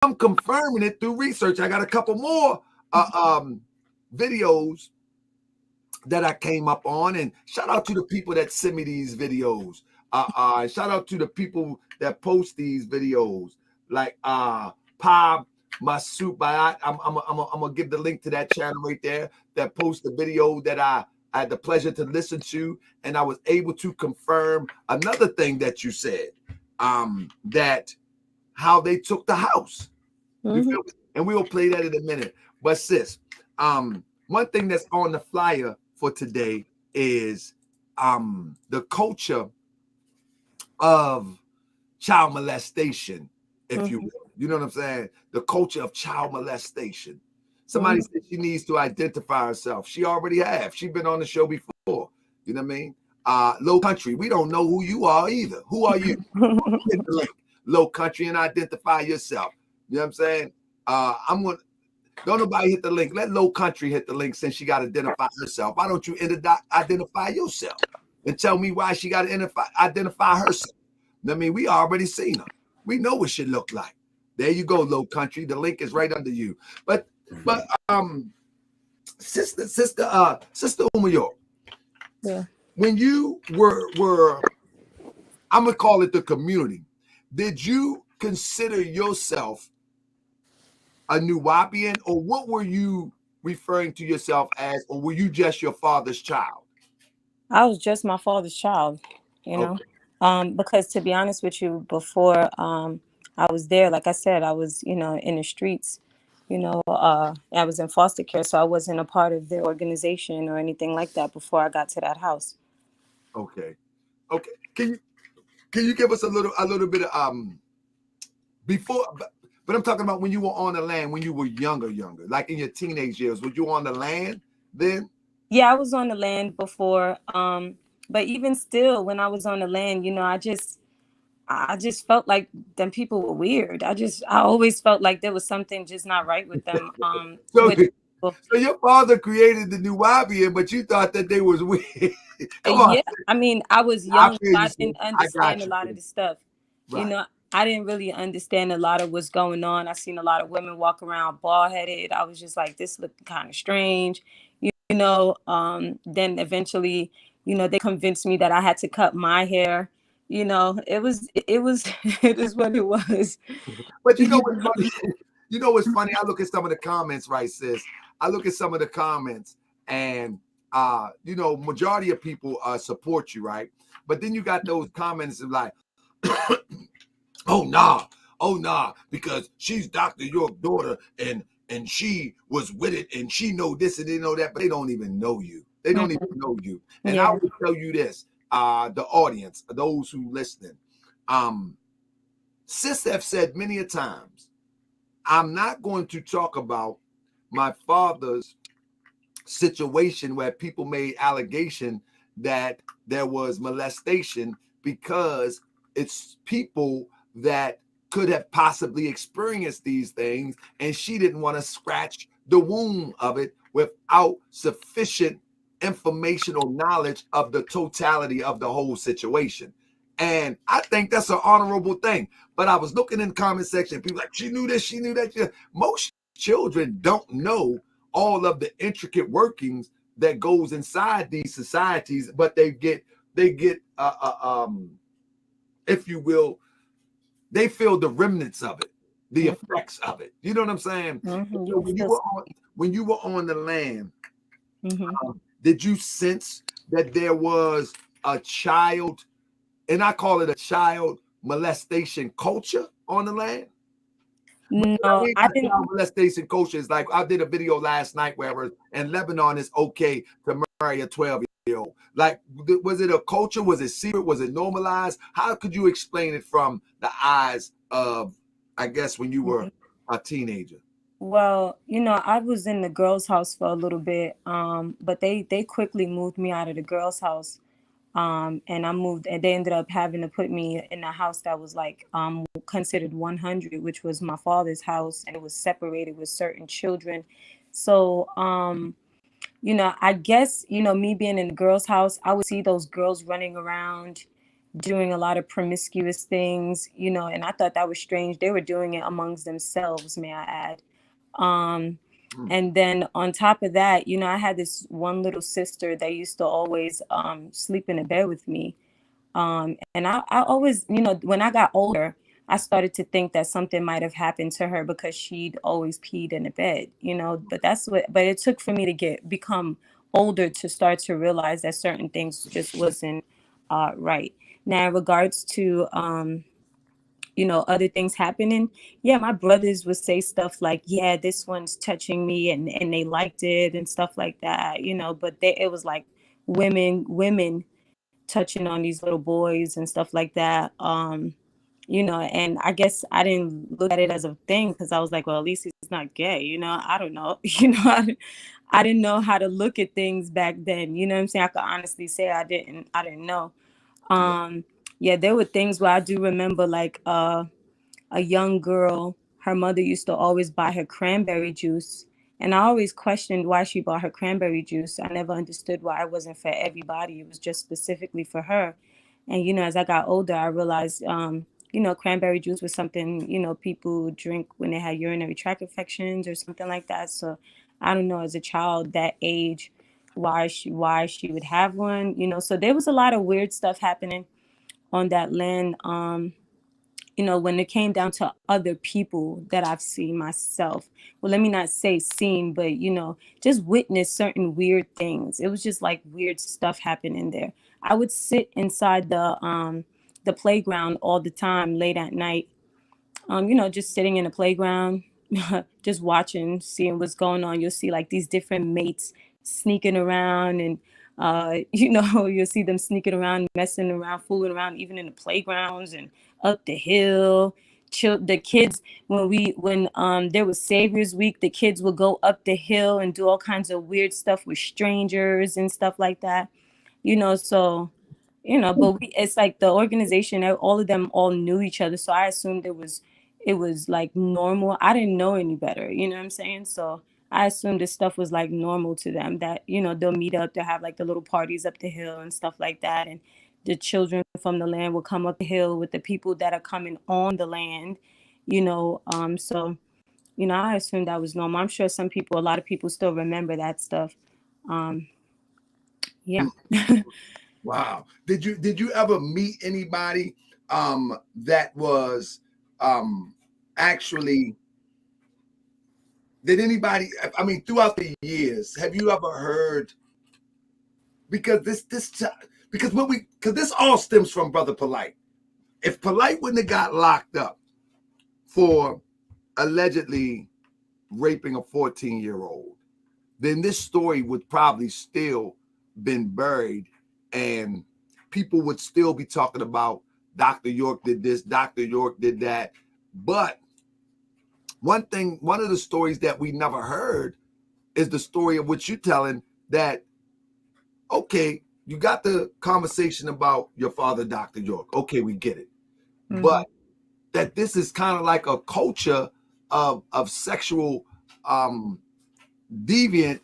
I'm confirming it through research. I got a couple more videos that I came up on, and shout out to the people that send me these videos. Shout out to the people that post these videos, like Pa Masou. I'm gonna give the link to that channel right there that posts the video that I had the pleasure to listen to, and I was able to confirm another thing that you said, that how they took the house. You feel me? And we will play that in a minute. But sis, one thing that's on the flyer for today is the culture of child molestation, if you will. You know what I'm saying? The culture of child molestation. Somebody said she needs to identify herself. She already have. She's been on the show before. You know what I mean? Low Country, we don't know who you are either. Who are you? Hit the link, Low Country, and identify yourself. You know what I'm saying? I'm gonna don't nobody hit the link. Let Low Country hit the link since she got to identify herself. Why don't you identify yourself and tell me why she got to identify herself? I mean, we already seen her. We know what she looked like. There you go, Low Country. The link is right under you. But sister Umayor, Yeah. when you were I'm gonna call it the community, did you consider yourself a Nuwapian, or what were you referring to yourself as, or were you just your father's child? I was just my father's child, you know. Okay. Because to be honest with you, before I was there, like I said, I was, in the streets, I was in foster care, so I wasn't a part of their organization or anything like that before I got to that house. Okay. Okay. Can you give us a little bit of before, but I'm talking about when you were on the land, when you were younger, like in your teenage years. Were you on the land then? Yeah, I was on the land before, but even still, when I was on the land, I just felt like them people were weird. I always felt like there was something just not right with them. So, With so your father created the Nuwapian, but you thought that they was weird. Come on. Yeah, I mean, I was I young, so feel you, I sis. didn't I understand got a you, lot of sis. the stuff. You Right. know, I didn't really understand a lot of what's going on. I seen a lot of women walk around bald headed. I was just like, this looked kind of strange. Then eventually, they convinced me that I had to cut my hair. It was it is what it was. But you know You what's know? funny? You know what's funny? I look at some of the comments, right, sis? I look at some of the comments, and majority of people support you, right? But then you got those comments of like, oh nah, oh nah, because she's Dr. York's daughter, and she was with it, and she know this and they know that, but they don't even know you. They don't even know you. And I Yeah. will tell you this, the audience, those who listening, sis have said many a times, I'm not going to talk about my father's situation where people made allegation that there was molestation, because it's people that could have possibly experienced these things, and she didn't want to scratch the wound of it without sufficient information or knowledge of the totality of the whole situation. And I think that's an honorable thing. But I was looking in the comment section, people like, she knew this, she knew that. Most children don't know all of the intricate workings that goes inside these societies, but they get if you will, they feel the remnants of it, the effects of it. You know what I'm saying? You So can still. when you were on the land, Hmm. did you sense that there was a child, and I call it a child molestation culture on the land? What I No, mean I by didn't. child molestation culture is like, I did a video last night where in Lebanon it's okay to marry a 12-year-old. Like, was it a culture? Was it secret? Was it normalized? How could you explain it from the eyes of, I guess, when you were a teenager? Well, I was in the girls' house for a little bit, but they quickly moved me out of the girls' house, and I moved, and they ended up having to put me in a house that was like considered 100, which was my father's house, and it was separated with certain children. So, I guess me being in the girls' house, I would see those girls running around, doing a lot of promiscuous things, you know, and I thought that was strange. They were doing it amongst themselves, may I add. Um, Mm. and then on top of that, you know, I had this one little sister that used to always sleep in a bed with me. And I always, you know, when I got older, I started to think that something might have happened to her because she'd always peed in the bed, you know. But it took for me to become older to start to realize that certain things just wasn't right. Now, in regards to, you know, other things happening, yeah, my brothers would say stuff like, yeah, this one's touching me, and they liked it and stuff like that, you know, but it was like women touching on these little boys and stuff like that. You know, and I guess I didn't look at it as a thing because I was like, well, at least he's not gay, you know. I don't know. You know, I didn't know how to look at things back then. You know what I'm saying? I could honestly say I didn't know. Um, yeah, there were things where I do remember, like a young girl, her mother used to always buy her cranberry juice. And I always questioned why she bought her cranberry juice. I never understood why it wasn't for everybody. It was just specifically for her. And, you know, as I got older, I realized, you know, cranberry juice was something, you know, people drink when they had urinary tract infections or something like that. So I don't know, as a child that age, why she would have one, you know. So there was a lot of weird stuff happening on that land. You know, when it came down to other people that I've seen myself. Well, let me not say seen, but, you know, just witness certain weird things. It was just like weird stuff happening there. I would sit inside the playground all the time late at night, you know, just sitting in the playground, just watching, seeing what's going on. You'll see like these different mates sneaking around, and you know, you'll see them sneaking around, messing around, fooling around, even in the playgrounds and up the hill. The kids, when there was Savior's Week, the kids would go up the hill and do all kinds of weird stuff with strangers and stuff like that. You know, so, you know, but it's like the organization, all of them all knew each other, so I assumed it was like normal. I didn't know any better, you know what I'm saying? So I assumed this stuff was like normal to them, that, you know, they'll meet up to have like the little parties up the hill and stuff like that, and the children from the land will come up the hill with the people that are coming on the land, you know. So, you know, I assumed that was normal. I'm sure a lot of people still remember that stuff. um yeah. Wow. Did you ever meet anybody that was actually, did anybody, I mean, throughout the years, have you ever heard, because because because this all stems from Brother Polite. If Polite wouldn't have got locked up for allegedly raping a 14-year-old, then this story would probably still been buried, and people would still be talking about Dr. York did this, Dr. York did that. But one of the stories that we never heard is the story of what you're telling, that okay, you got the conversation about your father, Dr. York. Okay, we get it. But Hmm. that this is kind of like a culture of sexual um deviant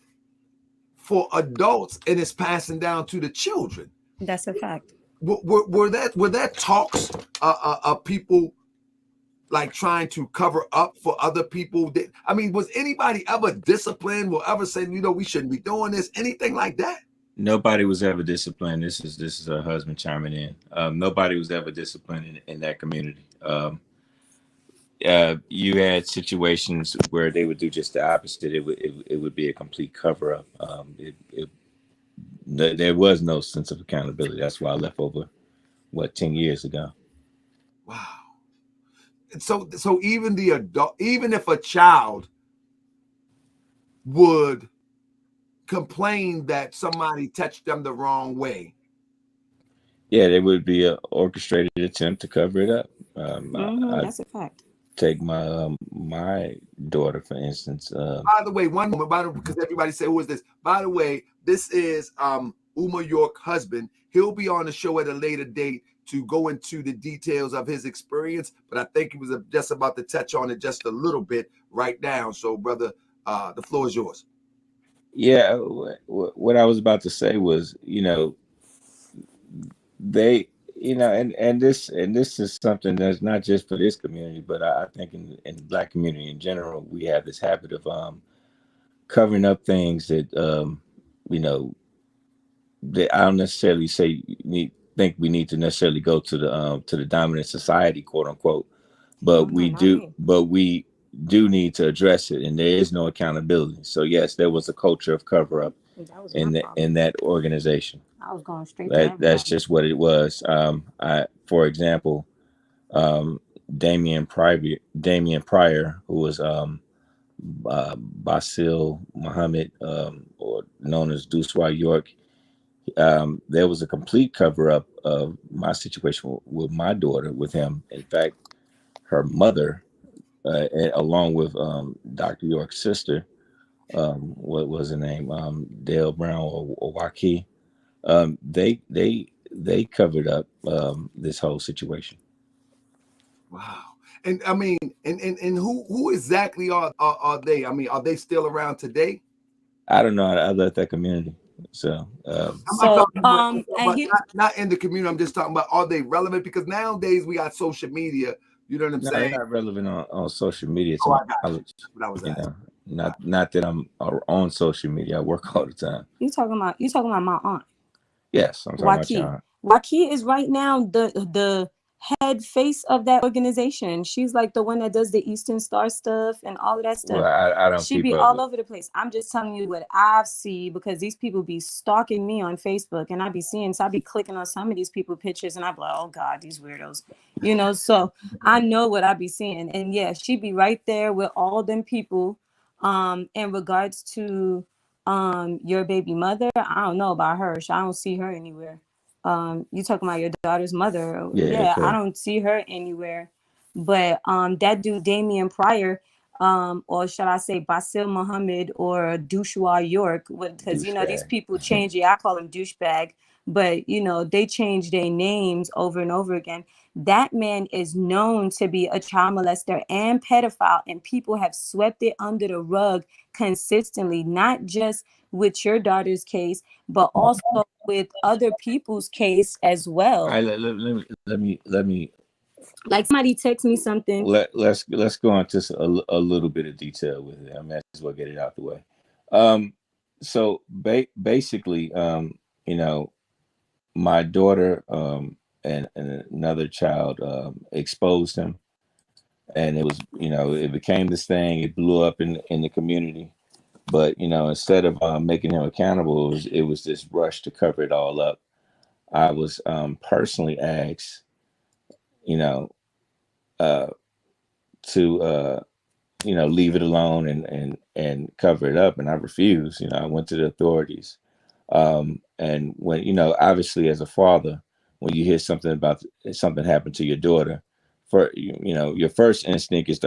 for adults, and it's passing down to the children. That's a fact. Were that talks of people like trying to cover up for other people? I mean, was anybody ever disciplined? Will ever say, we shouldn't be doing this? Anything like that? Nobody was ever disciplined. This is her husband chiming in. Nobody was ever disciplined in that community. You had situations where they would do just the opposite. It would be a complete cover up. There was no sense of accountability. That's why I left over 10 years ago. Wow. So even the adult, even if a child would complain that somebody touched them the wrong way. Yeah, there would be an orchestrated attempt to cover it up. Hmm. I That's a fact. take my daughter for instance. By the way, one moment, because everybody say, who is this? By the way, this is Uma York husband. He'll be on the show at a later date to go into the details of his experience, but I think he was just about to touch on it just a little bit right now. So, brother, the floor is yours. Yeah, what I was about to say was, they and this is something that's not just for this community, but I think in the Black community in general, we have this habit of covering up things that you know that I don't necessarily think we need to necessarily go to the dominant society, quote unquote, Oh but no, not me. we do need to address it, and there is no accountability. So yes, there was a culture of cover up That was my in problem. that organization. I was going straight to That's everybody. just what it was. For example, um, Damian Pryor, who was Basil Muhammad, or known as Duswa York. There was a complete cover up of my situation with my daughter with him. In fact, her mother, along with Dr. York's sister, what was her name, Dale Brown or Waki, they covered up this whole situation. Wow. And I mean, and who exactly are they? I mean, are they still around today? I don't know. I left that community, so I'm not So talking about, and he not in the community. I'm just talking about, are they relevant? Because nowadays we got social media. You know what I'm no, they're saying? not relevant on social media to Oh, my I got you. knowledge. That's what I was You asking. know, not that I'm on social media. I work all the time. you talking about my aunt. Yes, I'm talking about Waki. y'all. Waki is right now the head face of that organization. She's like the one that does the Eastern Star stuff and all of that Well, stuff. I don't She keep be up all with. over the place. I'm just telling you what I've seen because these people be stalking me on Facebook and I be seeing, so I be clicking on some of these people pictures and I be like, oh God, these weirdos. So I know what I be seeing. And yeah, she be right there with all them people. In regards to your baby mother, I don't know about her. I don't see her anywhere. You talking about your daughter's mother? Yeah, Yeah, I okay. don't see her anywhere. But that dude Damian Pryor, or should I say Basil Muhammad or Dushwa York, because these Douchebag. people change. Yeah, I call him douchebag, but they change their names over and over again. That man is known to be a child molester and pedophile, and people have swept it under the rug consistently, not just with your daughter's case, but also with other people's case as All well. right, let me Like somebody text me something. let's go into a little bit of detail with it. I mean, I might as well get it out the way. Um, so basically, you know, my daughter and another child exposed him, and it was, it became this thing. It blew up in the community. But instead of making him accountable, it was this rush to cover it all up. I was personally asked, you know, uh, to leave it alone and cover it up, and I refused. I went to the authorities. And when obviously as a father, when you hear something about something happened to your daughter, for your first instinct is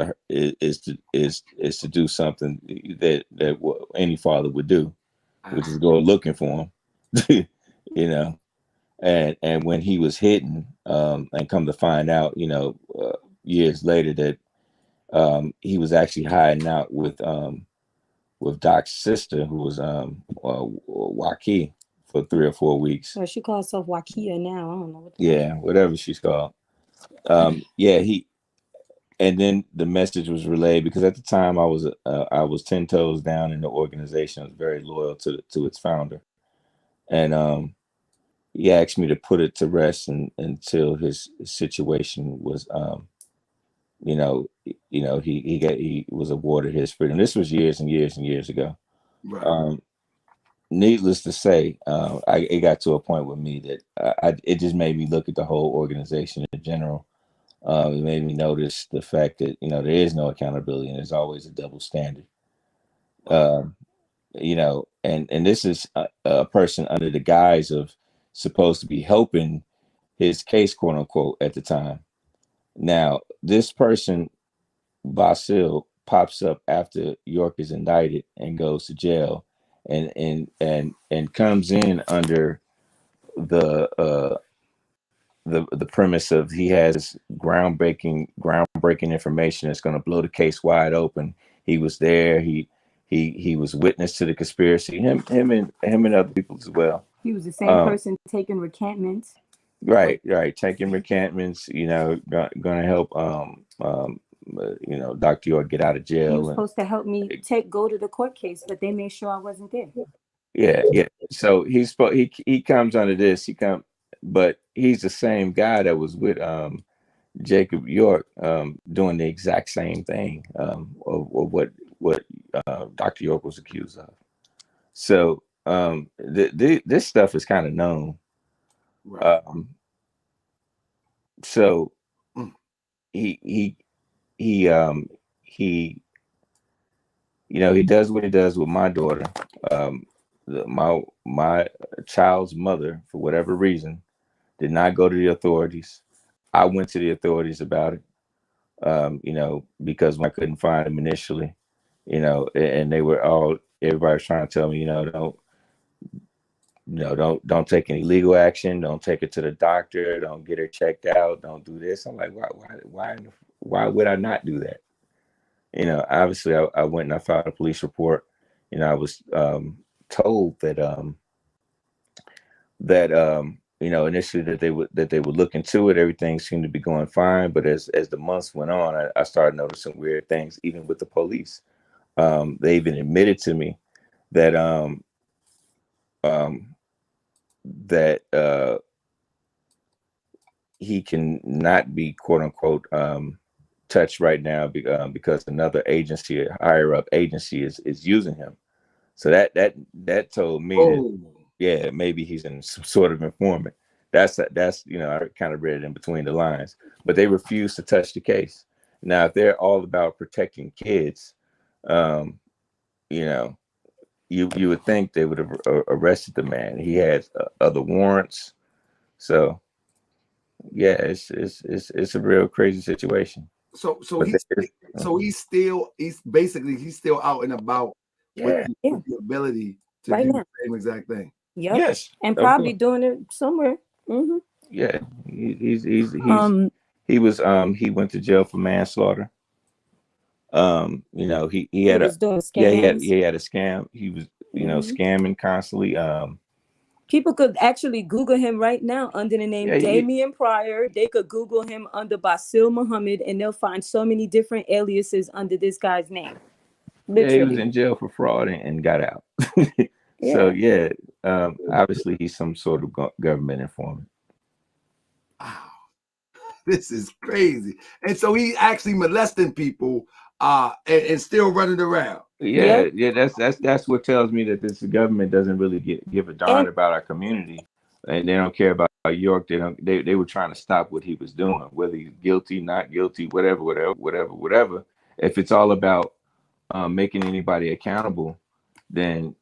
to do something that any father would do, which is go looking for him. you know and when he was hidden, and come to find out, years later, that he was actually hiding out with Doc's sister, who was Waki, for 3 or 4 weeks. Well, she calls herself Wakia now. I don't know what the hell. Yeah, whatever she's called. Yeah, he. And then the message was relayed, because at the time I was 10 toes down in the organization. I was very loyal to its founder, and he asked me to put it to rest until his situation was you know he was awarded his freedom. This was years and years and years ago. Right. Um, Needless to say, it got to a point with me that it just made me look at the whole organization in general. It made me notice the fact that there is no accountability, and there's always a double standard. Wow. Um, and this is a person under the guise of supposed to be helping his case, quote unquote, at the time. Now, this person, Basil, pops up after York is indicted and goes to jail, and comes in under the the premise of he has groundbreaking information that's going to blow the case wide open. He was there. He was witness to the conspiracy. Him and other people as well. He was the same Um, person taking recantments. Right, right. Taking recantments, gonna help Dr. York get out of He jail. was And supposed to help me go to the court case, but they made sure I wasn't there. yeah, yeah. So he comes under this. But he's the same guy that was with Jacob York, doing the exact same thing, of what Dr. York was accused of. So this stuff is kind of known. Right. So Mm. he he he he he does what he does with my daughter. Um, my child's mother, for whatever reason, did not go to the authorities. I went to the authorities about it. Because when I couldn't find him initially, and they were everybody was trying to tell me, don't take any legal action, don't take it to the doctor, don't get her checked out, don't do this. I'm like, why would I not do that? Obviously I went and I filed a police report. I was told that initially that they would look into it. Everything seemed to be going fine, but as the months went on, I started noticing weird things, even with the police. They even admitted to me that um, that he can not be quote unquote touched right now because another agency, a higher up agency, is using him. So that told me that, Oh, yeah, maybe he's in some sort of informant. That's I kind of read it in between the lines, but they refuse to touch the case. Now, if they're all about protecting kids, um, you know, you would think they would have arrested the man. He had other warrants, so yeah, it's a real crazy situation. so But he's uh, he's still out and about with yeah, Yeah, the ability to right do the now. same exact thing. Yep. yes, And of probably course, doing it somewhere. yeah. Um, He went to jail for manslaughter. He he had was doing yeah, scams. he had a scam. He was, hmm scamming constantly. People could actually Google him right now under the name Yeah, Damian Pryor. They could Google him under Basil Muhammad, and they'll find so many different aliases under this guy's name. yeah, he was Literally. in jail for fraud and got out. So Yeah. yeah, obviously he's some sort of government informant. Wow, this is crazy. And so he actually molesting people, and still running around. Yeah, Yep. yeah, that's what tells me that this government doesn't really give a darn And about our community, and they don't care about York. They were trying to stop what he was doing, whether he's guilty, not guilty, whatever. If it's all about making anybody accountable, then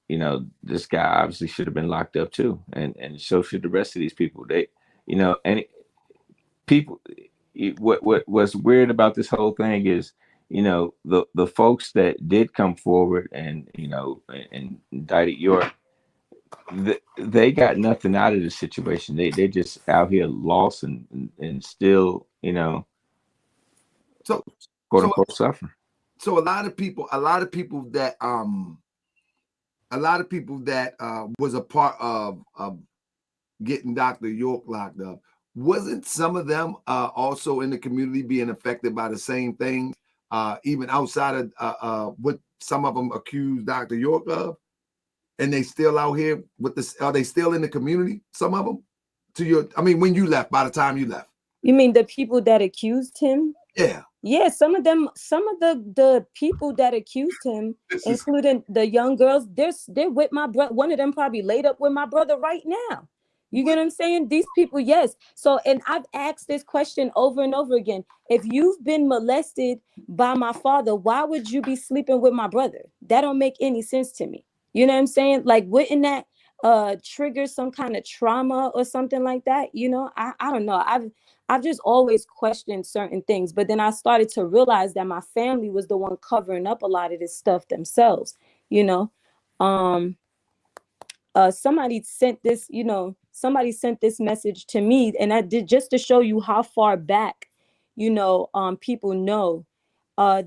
this guy obviously should have been locked up too, and so should the rest of these people. And people, what's weird about this whole thing is, the folks that did come forward and indicted York, they got nothing out of the situation. They just out here lost and still, So quote so unquote suffer. so a lot of people that was a part of getting Dr. York locked up, wasn't some of them also in the community being affected by the same thing, even outside of what some of them accused Dr. York of? And they still out here with this? Are they still in the community? Some of them, when you left, by the time you left, you mean the people that accused him? yeah, Yeah, some of them, some of the people that accused him, this is including the young girls, they're with my brother. One of them probably laid up with my brother right now. You get what? what I'm saying? These people, yes. So, and I've asked this question over and over again. If you've been molested by my father, why would you be sleeping with my brother? That don't make any sense to me. You know what I'm saying? Like, wouldn't that trigger some kind of trauma or something like that? I don't know. I've just always questioned certain things, but then I started to realize that my family was the one covering up a lot of this stuff themselves, you know. Um somebody sent this message to me, and I did, just to show you how far back, people know.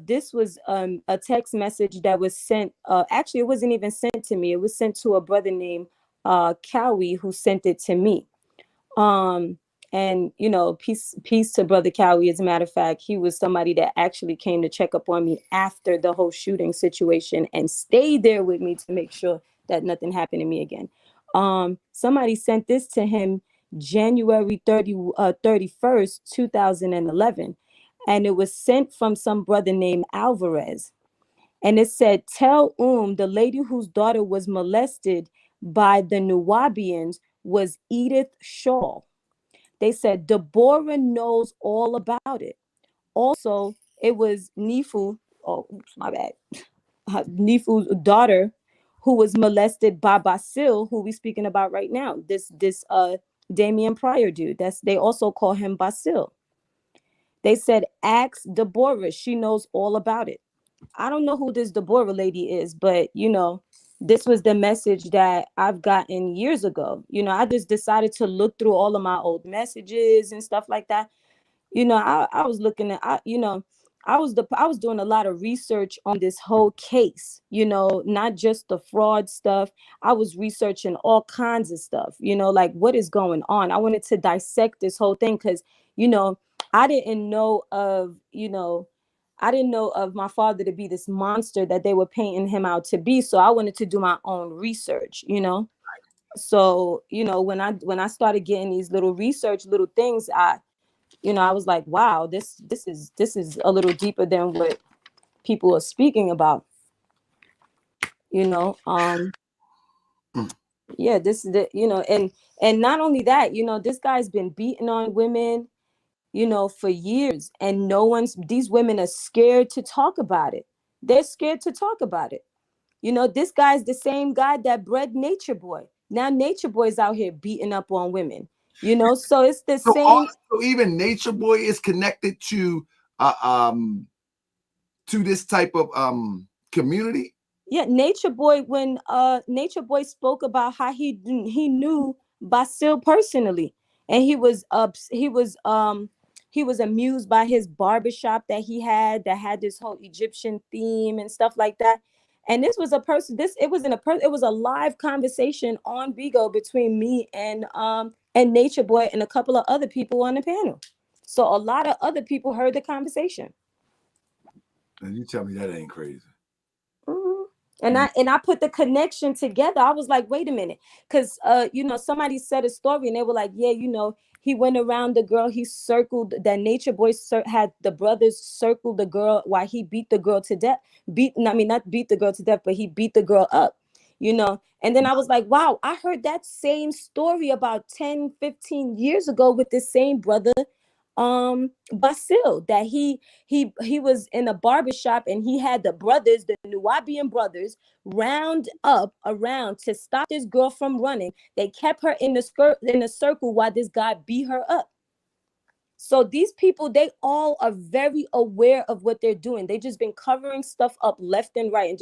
This was a text message that was sent, actually it wasn't even sent to me. It was sent to a brother named Cowie, who sent it to me. um And, you know, peace to Brother Cowie. As a matter of fact, he was somebody that actually came to check up on me after the whole shooting situation and stayed there with me to make sure that nothing happened to me again. Somebody sent this to him January 31st, 2011. And it was sent from some brother named Alvarez. And it said, tell the lady whose daughter was molested by the Nuwabians was Edith Shaw. They said Deborah knows all about it. Also, it was Nifu, oh, oops, my bad, Nifu's daughter, who was molested by Basil, who we speaking about right now. This Damian Pryor dude. They also call him Basil. They said, ask Deborah. She knows all about it. I don't know who this Deborah lady is, but you know, this was the message that I've gotten years ago. You know, I just decided to look through all of my old messages and stuff like that. You know, I was looking at, I was doing a lot of research on this whole case, you know, not just the fraud stuff. I was researching all kinds of stuff, you know, like what is going on. I wanted to dissect this whole thing because, you know, I didn't know of, I didn't know of my father to be this monster that they were painting him out to be. So I wanted to do my own research, you know. So, you know, when I started getting these little research, little things, I was like, wow, this is a little deeper than what people are speaking about, you know. Yeah, this is the, and not only that, you know, this guy's been beating on women, you know, for years, and these women are scared to talk about it. They're scared to talk about it. You know, this guy's the same guy that bred Nature Boy. Now Nature Boy's out here beating up on women, you know, so it's the So same. also, even Nature Boy is connected uh, um to this type of community. Yeah, Nature Boy, when Nature Boy spoke about how he knew Basil personally, and he was amused by his barbershop that he had that had this whole Egyptian theme and stuff like that. And this was a person, it was a live conversation on Bigo between me and Nature Boy and a couple of other people on the panel. So a lot of other people heard the conversation. And you tell me that ain't crazy. Mhm. And I put the connection together. I was like, wait a minute, because somebody said a story and they were like, yeah, you know, he went around the girl, he circled that Nature Boy had the brothers circle the girl while he beat the girl to death. Not beat the girl to death, but he beat the girl up, you know. And then I was like, wow, I heard that same story about 10, 15 years ago with this same brother, Basil, that he was in a barbershop and he had the brothers, the Nuwabian brothers, round up around to stop this girl from running. They kept her in the circle while this guy beat her up. So these people, they all are very aware of what they're doing. They just been covering stuff up left and right and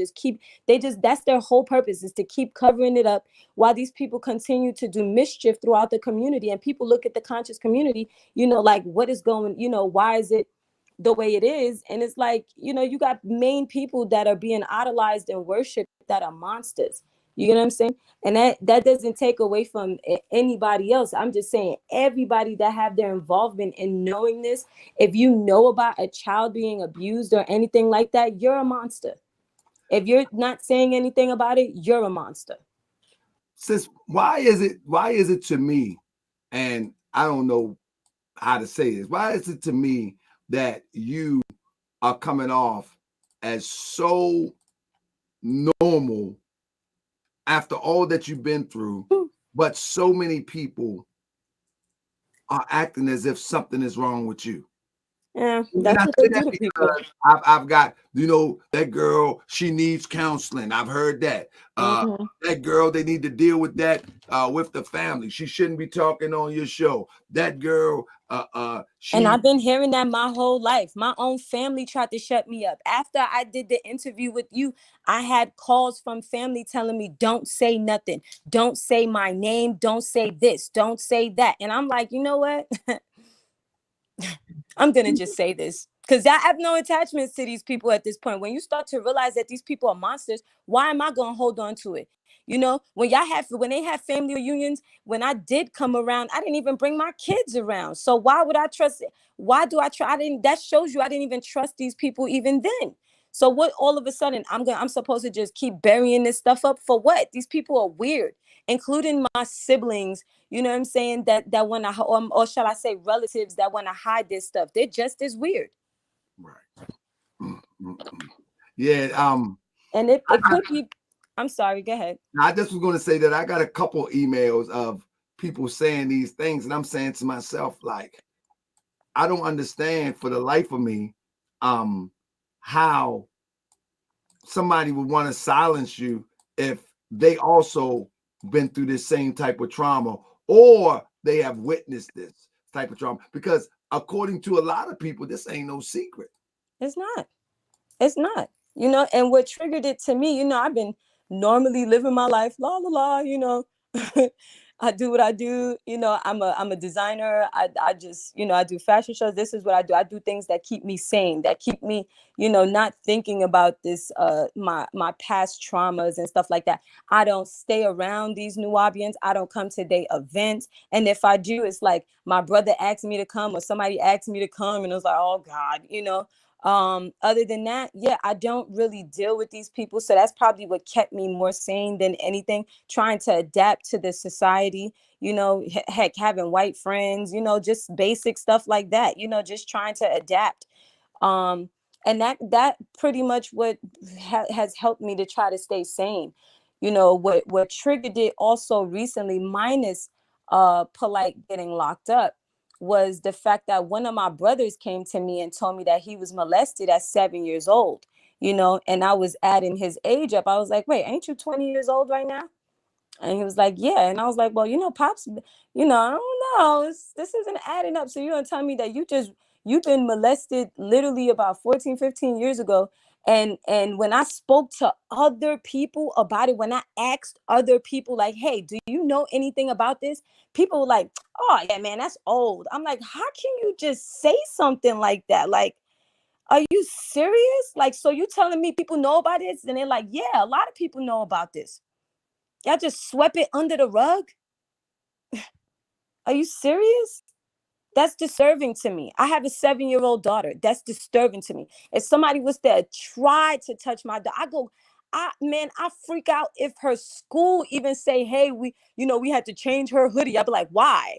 that's their whole purpose, is to keep covering it up while these people continue to do mischief throughout the community. And people look at the conscious community, you know, like what is going, you know, why is it the way it is? And it's like, you know, you got main people that are being idolized and worshiped that are monsters. You get what I'm saying? And that doesn't take away from anybody else. I'm just saying everybody that have their involvement in knowing this, if you know about a child being abused or anything like that, you're a monster. If you're not saying anything about it, you're a monster. Sis, why is it to me, and I don't know how to say this, why is it to me that you are coming off as so normal after all that you've been through, but so many people are acting as if something is wrong with you? Yeah, And that's I what say they that do to people. because I've got, you know, that girl, she needs counseling. I've heard that. Mm-hmm. That girl, they need to deal with that with the family. She shouldn't be talking on your show. That girl, And she I've been hearing that my whole life. My own family tried to shut me up. After I did the interview with you, I had calls from family telling me, don't say nothing. Don't say my name. Don't say this. Don't say that. And I'm like, you know what? I'm going to just say this. Because I have no attachments to these people at this point. When you start to realize that these people are monsters, why am I going to hold on to it? You know, when they have family reunions, when I did come around, I didn't even bring my kids around. So why would I trust it? Why do I try? That shows you I didn't even trust these people even then. So what, all of a sudden I'm supposed to just keep burying this stuff up for what? These people are weird, including my siblings, you know what I'm saying? That want to, or shall I say relatives that want to hide this stuff. They're just as weird. Right. Yeah. And it could be, I'm sorry, go ahead. I just was going to say that I got a couple emails of people saying these things, and I'm saying to myself, like, I don't understand for the life of me how somebody would want to silence you if they also been through this same type of trauma, or they have witnessed this type of trauma. Because according to a lot of people, this ain't no secret. It's not, you know. And what triggered it to me, you know, I've been normally living my life, la la la, you know. I do what I do, you know. I'm a designer. I just, you know, I do fashion shows. This is what I do. I do things that keep me sane, that keep me, you know, not thinking about this my past traumas and stuff like that. I don't stay around these Nubians. I don't come to their events. And if I do, it's like my brother asked me to come, or somebody asked me to come, and it was like, oh God, you know. Other than that, yeah, I don't really deal with these people. So that's probably what kept me more sane than anything, trying to adapt to the society, you know, heck, having white friends, you know, just basic stuff like that, you know, just trying to adapt. um and that pretty much what has helped me to try to stay sane. You know, what triggered it also recently, minus Polite getting locked up, was the fact that one of my brothers came to me and told me that he was molested at 7 years old, you know. And I was adding his age up. I was like, wait, ain't you 20 years old right now? And he was like, yeah. And I was like, well, you know, Pops, you know, I don't know. This isn't adding up. So you're going to tell me that you've been molested literally about 14, 15 years ago. And when I spoke to other people about it, when I asked other people, like, hey, do you know anything about this? People were like, oh, yeah, man, that's old. I'm like, how can you just say something like that? Like, are you serious? Like, so you telling me people know about this? And they're like, yeah, a lot of people know about this. Y'all just swept it under the rug? Are you serious? That's disturbing to me. I have a 7-year-old daughter. That's disturbing to me. If somebody was to try to touch my daughter, I freak out if her school even say, hey, we had to change her hoodie. I'd be like, why?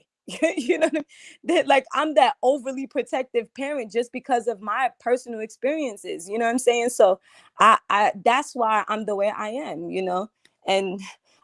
You know what I mean? Like, I'm that overly protective parent just because of my personal experiences. You know what I'm saying? So I that's why I'm the way I am, you know? And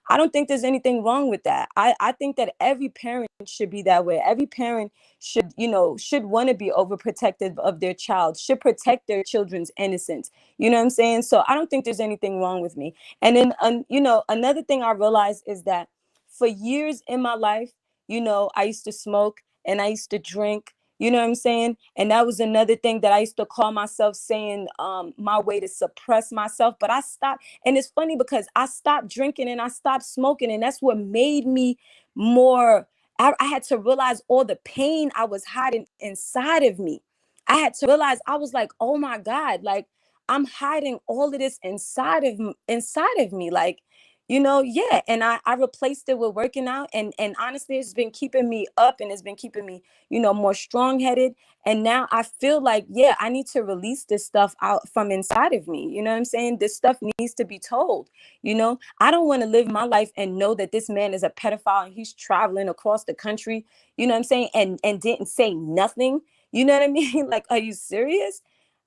I don't think there's anything wrong with that. I think that every parent should be that way. Every parent should want to be overprotective of their child, should protect their children's innocence. You know what I'm saying? So I don't think there's anything wrong with me. And then, you know, another thing I realized is that for years in my life, you know, I used to smoke and I used to drink. You know what I'm saying? And that was another thing that I used to call myself saying, my way to suppress myself. But I stopped. And it's funny because I stopped drinking and I stopped smoking. And that's what made me more. I had to realize all the pain I was hiding inside of me. I had to realize, I was like, oh my God, like, I'm hiding all of this inside of me. Like, you know, yeah. And I replaced it with working out. And honestly, it's been keeping me up, and it's been keeping me, you know, more strong-headed. And now I feel like, yeah, I need to release this stuff out from inside of me. You know what I'm saying? This stuff needs to be told. You know, I don't want to live my life and know that this man is a pedophile and he's traveling across the country, you know what I'm saying? And didn't say nothing. You know what I mean? Like, are you serious?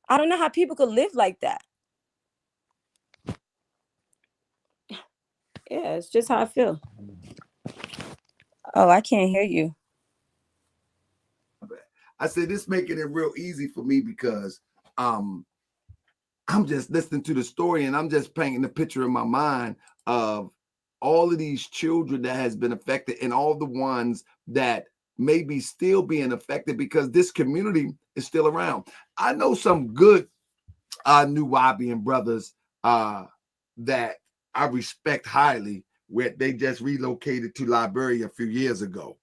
I don't know how people could live like that. Yeah, it's just how I feel. Oh, I can't hear you. I said this making it real easy for me because I'm just listening to the story and I'm just painting the picture in my mind of all of these children that has been affected and all the ones that may be still being affected because this community is still around. I know some good Nubian brothers that I respect highly, where they just relocated to Liberia a few years ago.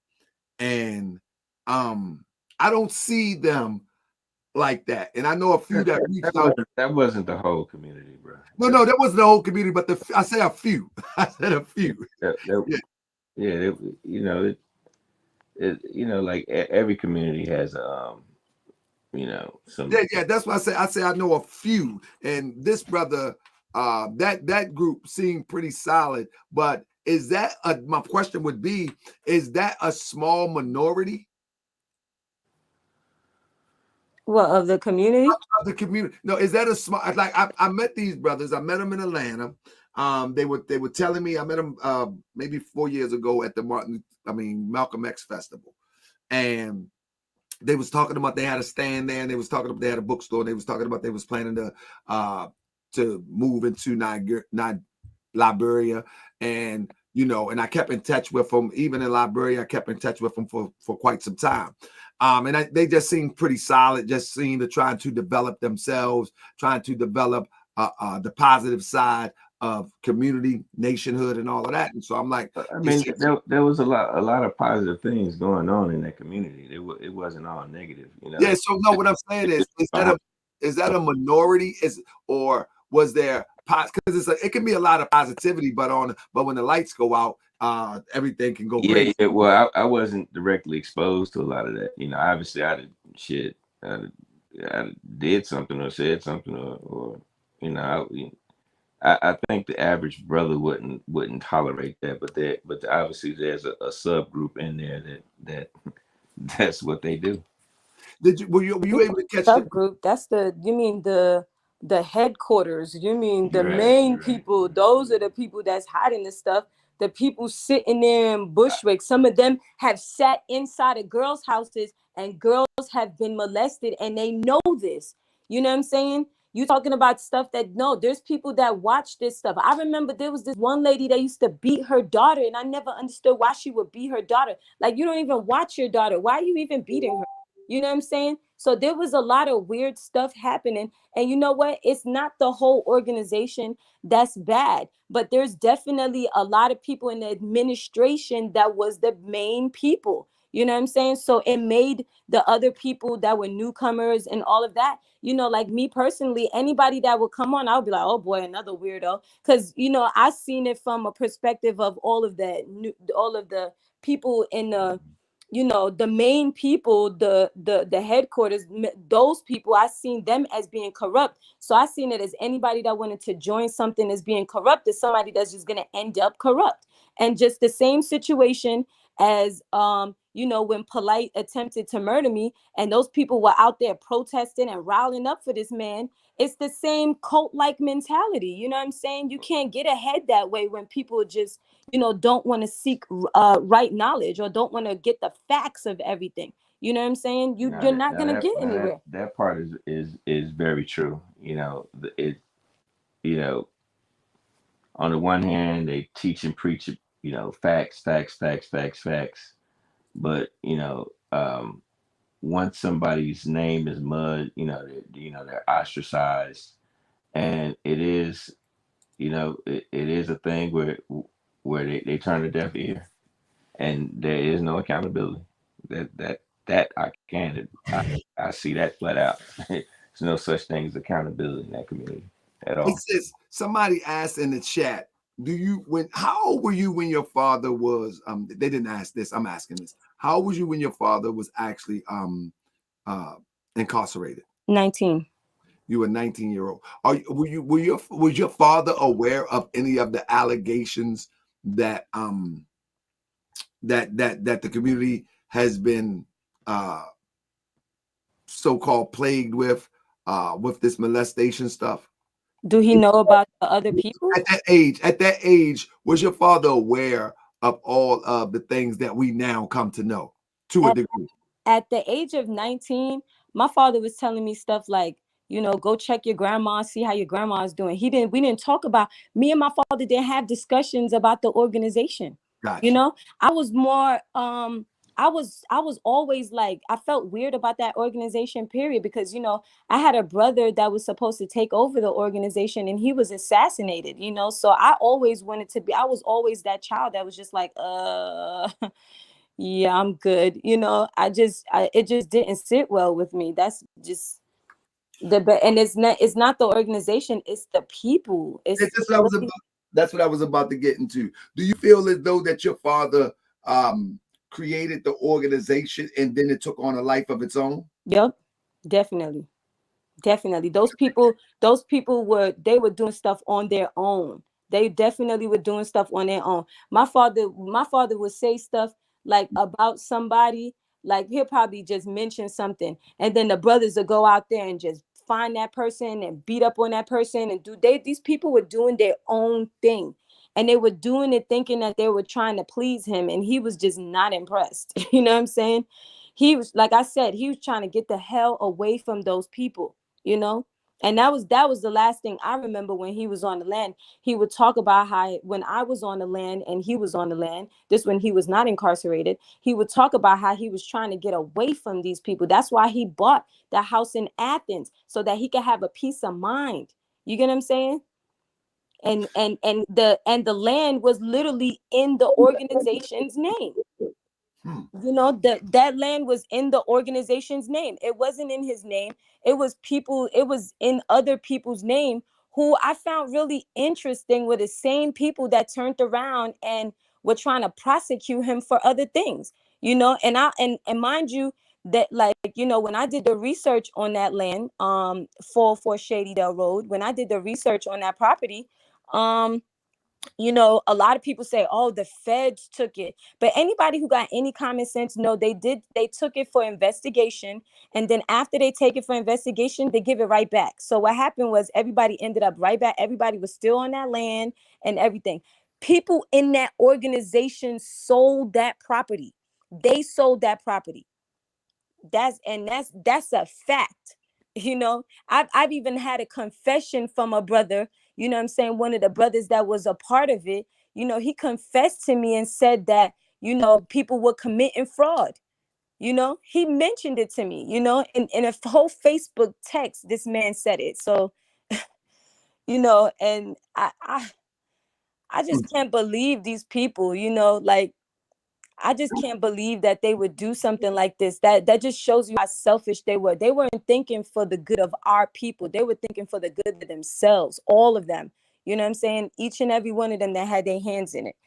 And I don't see them like that. And I know a few that reached out. That wasn't the whole community, bro. No, that wasn't the whole community, but I say a few. I said a few. Yeah. Yeah, you know, like every community has some. Yeah. That's why I say I know a few, and this brother, that group seemed pretty solid. But is that my question would be? Is that a small minority? What, of the community? Of the community. No, is that a small? Like I met these brothers. I met them in Atlanta. They were telling me, I met them maybe 4 years ago at the Malcolm X festival, and they was talking about they had a stand there, and they was talking about they had a bookstore, and they was talking about they was planning to move into Liberia, and and I kept in touch with them. Even in Liberia, I kept in touch with them for quite some time. And they just seemed pretty solid, just seemed to trying to develop themselves, trying to develop the positive side of community, nationhood, and all of that. And so I'm like, I mean, there was a lot of positive things going on in that community. It wasn't all negative, Yeah. So no, what I'm saying is that a minority? Or was there? Because it's like it can be a lot of positivity, but when the lights go out, everything can go crazy. Yeah. Well, I wasn't directly exposed to a lot of that. Obviously, I did something or said something or I think the average brother wouldn't tolerate that, but obviously there's a subgroup in there that's what they do. Were you able to catch subgroup? You mean the headquarters? You mean the main people? Those are the people that's hiding the stuff. The people sitting there in Bushwick. Some of them have sat inside of girls' houses, and girls have been molested, and they know this. You know what I'm saying? You talking about stuff that there's people that watch this stuff. I remember there was this one lady that used to beat her daughter, and I never understood why she would beat her daughter. Like, you don't even watch your daughter. Why are you even beating her? You know what I'm saying? So there was a lot of weird stuff happening. And you know what? It's not the whole organization that's bad, but there's definitely a lot of people in the administration that was the main people. You know what I'm saying? So it made the other people that were newcomers and all of that, like me personally, anybody that would come on, I would be like, oh boy, another weirdo. Because, I seen it from a perspective of all of the people in the main people, the headquarters, those people, I seen them as being corrupt. So I seen it as anybody that wanted to join something as being corrupt is somebody that's just going to end up corrupt. And just the same situation as when Polite attempted to murder me, and those people were out there protesting and riling up for this man. It's the same cult-like mentality. You know what I'm saying? You can't get ahead that way when people just don't want to seek right knowledge, or don't want to get the facts of everything. You know what I'm saying? You're not going to get anywhere. That part is very true. On the one hand, they teach and preach, facts, but once somebody's name is mud, they're ostracized, and it is a thing where they turn a deaf ear, and there is no accountability. That I see that flat out. There's no such thing as accountability in that community at all. It says, somebody asked in the chat, how old were you when your father was they didn't ask this, I'm asking this. How old was you when your father was actually incarcerated? 19. You were 19-year-old. Was your father aware of any of the allegations that that the community has been so-called plagued with this molestation stuff? Do he know about the other people? At that age, was your father aware of all of the things that we now come to know to a degree? At the age of 19, my father was telling me stuff like, go check your grandma, see how your grandma is doing. We didn't talk about, me and my father didn't have discussions about the organization. Gotcha. I was more, I was always like, I felt weird about that organization, period, because, I had a brother that was supposed to take over the organization, and he was assassinated, so I always I was always that child that was just like, yeah, I'm good. It just didn't sit well with me. That's just And it's not the organization, it's the people. It's That's what I was about. That's what I was about to get into. Do you feel as though that your father created the organization and then it took on a life of its own? Yep, definitely. Definitely. Those people were doing stuff on their own. They definitely were doing stuff on their own. My father would say stuff like about somebody, like he'll probably just mention something, and then the brothers would go out there and just find that person and beat up on that person and these people were doing their own thing. And they were doing it thinking that they were trying to please him, and he was just not impressed. You know what I'm saying? He was, like I said, he was trying to get the hell away from those people, you know. And that was the last thing I remember when he was on the land. He would talk about how when I was on the land and he was on the land, this when he was not incarcerated, he would talk about how he was trying to get away from these people. That's why he bought the house in Athens, so that he could have a peace of mind. You get what I'm saying? And the land was literally in the organization's name. You know, that land was in the organization's name. It wasn't in his name. It was in other people's name, who I found really interesting, were the same people that turned around and were trying to prosecute him for other things. You know, and mind you, that, like, you know, when I did the research on that land, for Shady Dell Road, when I did the research on that property, you know, a lot of people say, oh, the feds took it. But anybody who got any common sense, no, they took it for investigation. And then after they take it for investigation, they give it right back. So what happened was everybody ended up right back. Everybody was still on that land and everything. People in that organization sold that property. They sold that property. That's a fact. You know, I've even had a confession from a brother, you know what I'm saying, one of the brothers that was a part of it. You know, he confessed to me and said that, you know, people were committing fraud. You know, he mentioned it to me, you know, in a whole Facebook text. This man said it. So, you know, and I just can't believe these people, you know, like, I just can't believe that they would do something like this. That just shows you how selfish they were. They weren't thinking for the good of our people. They were thinking for the good of themselves, all of them. You know what I'm saying? Each and every one of them that had their hands in it.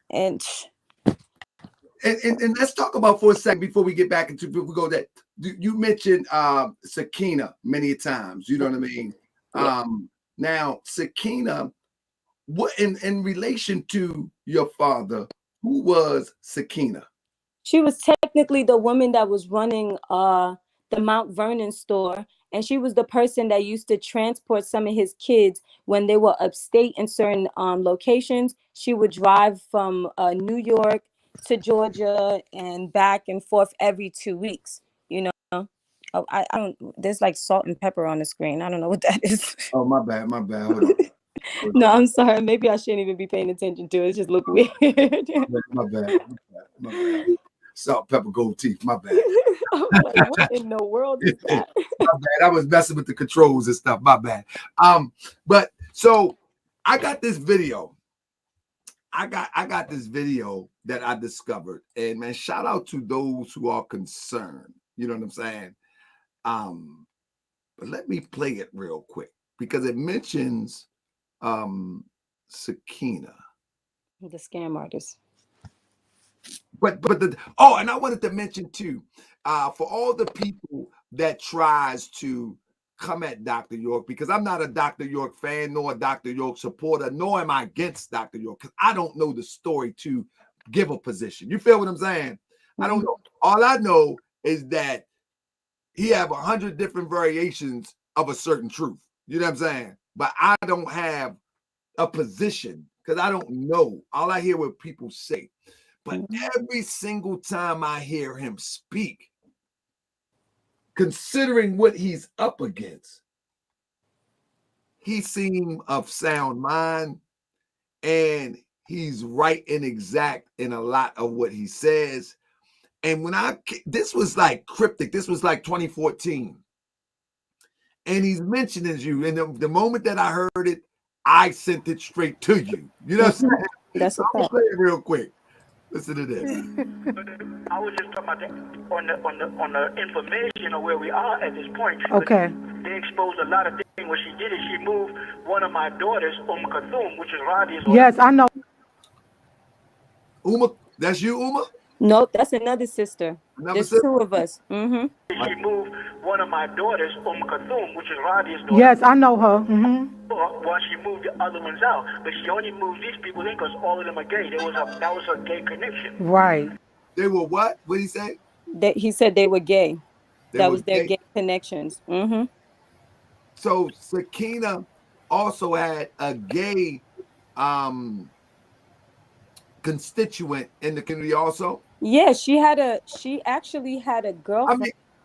And And let's talk about for a second before we get back into, we go that you mentioned Sakina many times. You know what I mean? yeah. Now Sakina, what in relation to your father, who was Sakina? She was technically the woman that was running the Mount Vernon store, and she was the person that used to transport some of his kids when they were upstate in certain locations. She would drive from New York to Georgia and back and forth every 2 weeks. You know, oh, I don't. There's like salt and pepper on the screen. I don't know what that is. Oh, my bad, my bad. Hold on. No, I'm sorry. Maybe I shouldn't even be paying attention to it. It just look weird. My bad. My bad. Salt, pepper, gold teeth. My bad. I was like, what in the world is that? My bad. I was messing with the controls and stuff. My bad. But so I got this video. I got this video that I discovered, and man, shout out to those who are concerned. You know what I'm saying? But let me play it real quick because it mentions Sakina. The scam artist. But and I wanted to mention too, for all the people that tries to come at Dr. York, because I'm not a Dr. York fan nor a Dr. York supporter, nor am I against Dr. York, because I don't know the story to give a position. You feel what I'm saying? I don't know. All I know is that he have 100 different variations of a certain truth. You know what I'm saying? But I don't have a position because I don't know. All I hear what people say. But every single time I hear him speak, considering what he's up against, he seems of sound mind, and he's right and exact in a lot of what he says. And when this was like cryptic, this was like 2014. And he's mentioning you. And the moment that I heard it, I sent it straight to you. You know what I'm saying? That's so a I'm going fact. to play it real quick. Listen to this. I was just talking about on the information of where we are at this point. Okay. they exposed a lot of things. What she did is she moved one of my daughters, Kathum, which is Radia's daughter. Yes, I know. Uma, that's you, Uma? Nope, that's another sister. Another There's sister? 2 of us. Mm-hmm. She moved one of my daughters, Kathum, which is Radia's daughter. Yes, I know her. Mm-hmm. While she moved the other ones out, but she only moved these people in because all of them are gay. That was her gay connection. Right. They were what? What did he say? He said they were gay. They were was their gay. gay connections. Mm-hmm. So Sakina also had a gay constituent in the community also. Yeah, she actually had a girlfriend.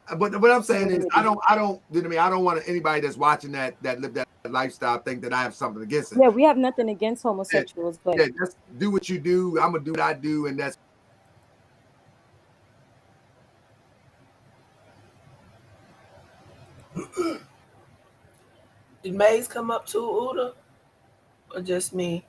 I mean, but what I'm saying is I don't, you know what I mean? I don't want anybody that's watching that live that lifestyle think that I have something against it. Yeah, we have nothing against homosexuals, but yeah, just do what you do. I'm gonna do what I do, and that's Did Maze come up too, Uda? Or just me?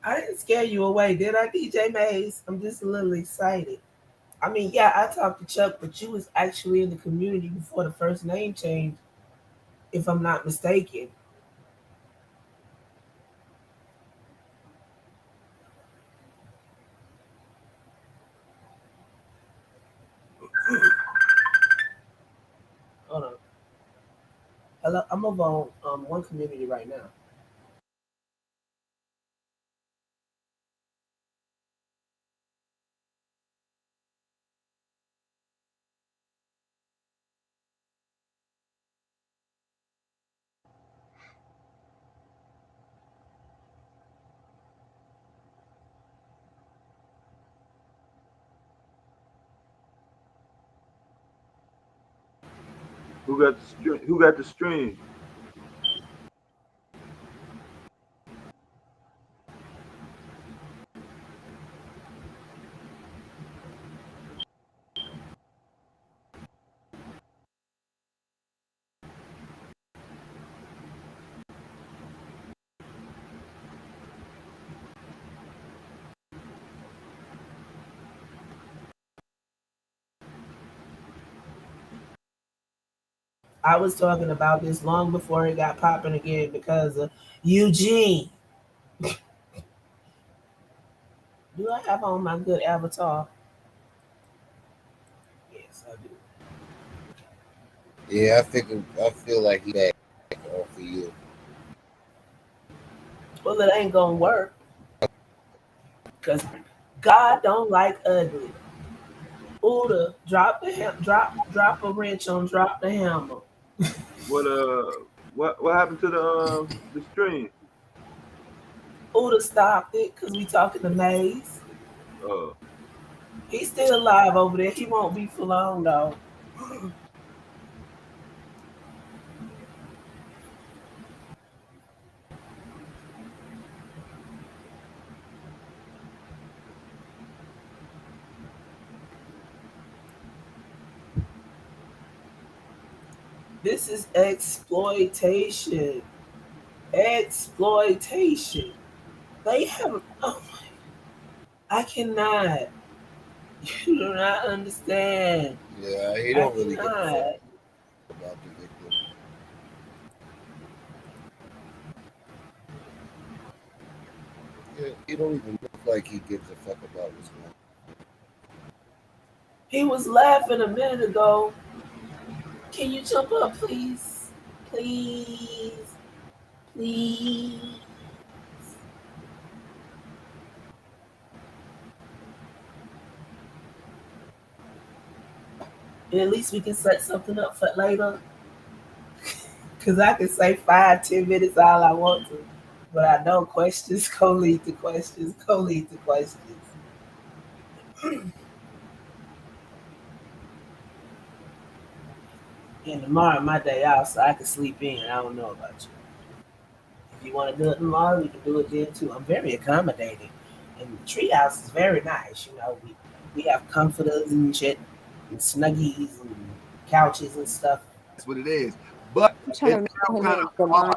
I didn't scare you away, did I, DJ Maze? I'm just a little excited. I mean, yeah, I talked to Chuck, but you was actually in the community before the first name change, if I'm not mistaken. Hold on. Hello, I'm over on one community right now. Who got the stream? I was talking about this long before it got popping again because of Eugene. Do I have on my good avatar? Yes, I do. Yeah, I feel like he back off of you. Well, it ain't gonna work because God don't like ugly. Uda, drop a wrench on drop the hammer. What happened to the stream? Uda stopped it because we talking to Maze. Uh, He's still alive over there. He won't be for long though. This is exploitation. Exploitation. They have. Oh my! I cannot. You do not understand. Yeah, he don't really give a fuck about the victim. Yeah, he don't even look like he gives a fuck about what's going on. He was laughing a minute ago. Can you jump up, please? Please. Please. And at least we can set something up for later. Because I can say 5-10 minutes all I want to. But I know questions go lead to questions, go lead to questions. And tomorrow my day off, so I can sleep in. I don't know about you. If you want to do it tomorrow, we can do it then too. I'm very accommodating. And the treehouse is very nice. You know, we have comforters and shit, and snuggies and couches and stuff. what it is. But I'm trying to remember her name.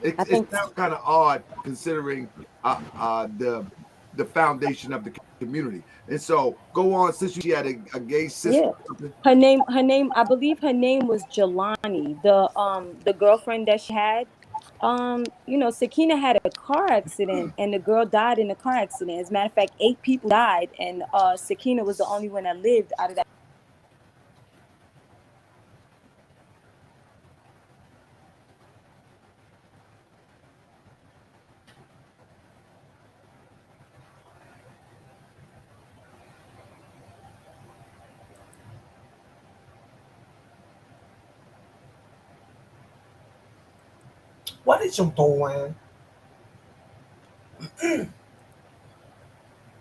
I It think sounds kind of odd considering the foundation of the community. And so go on, since she had a gay sister yeah. or something. Her name, I believe her name was Jelani, the girlfriend that she had. Sakina had a car accident and the girl died in a car accident. As a matter of fact, 8 people died, and Sakina was the only one that lived out of that. What is you doing?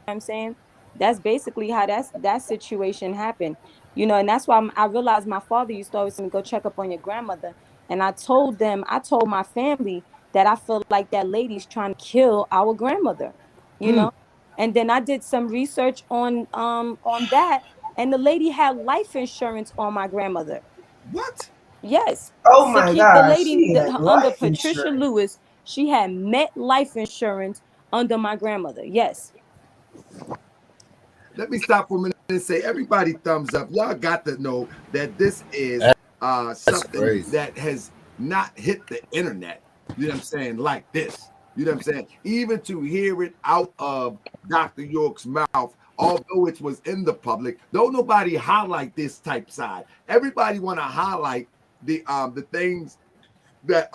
I'm saying that's basically how that situation happened. And that's why I realized my father used to always say, go check up on your grandmother. And I told my family that I feel like that lady's trying to kill our grandmother, you Hmm. know. And then I did some research on that, and the lady had life insurance on my grandmother. What? Yes. Oh my The gosh, lady she had under life Patricia insurance. Lewis, she had met life insurance under my grandmother. Yes. Let me stop for a minute and say, everybody, thumbs up. Y'all got to know that this is That's something crazy. that has not hit the internet. You know what I'm saying? Like this. You know what I'm saying? Even to hear it out of Dr. York's mouth, although it was in the public, don't nobody highlight this type side. Everybody want to highlight the things that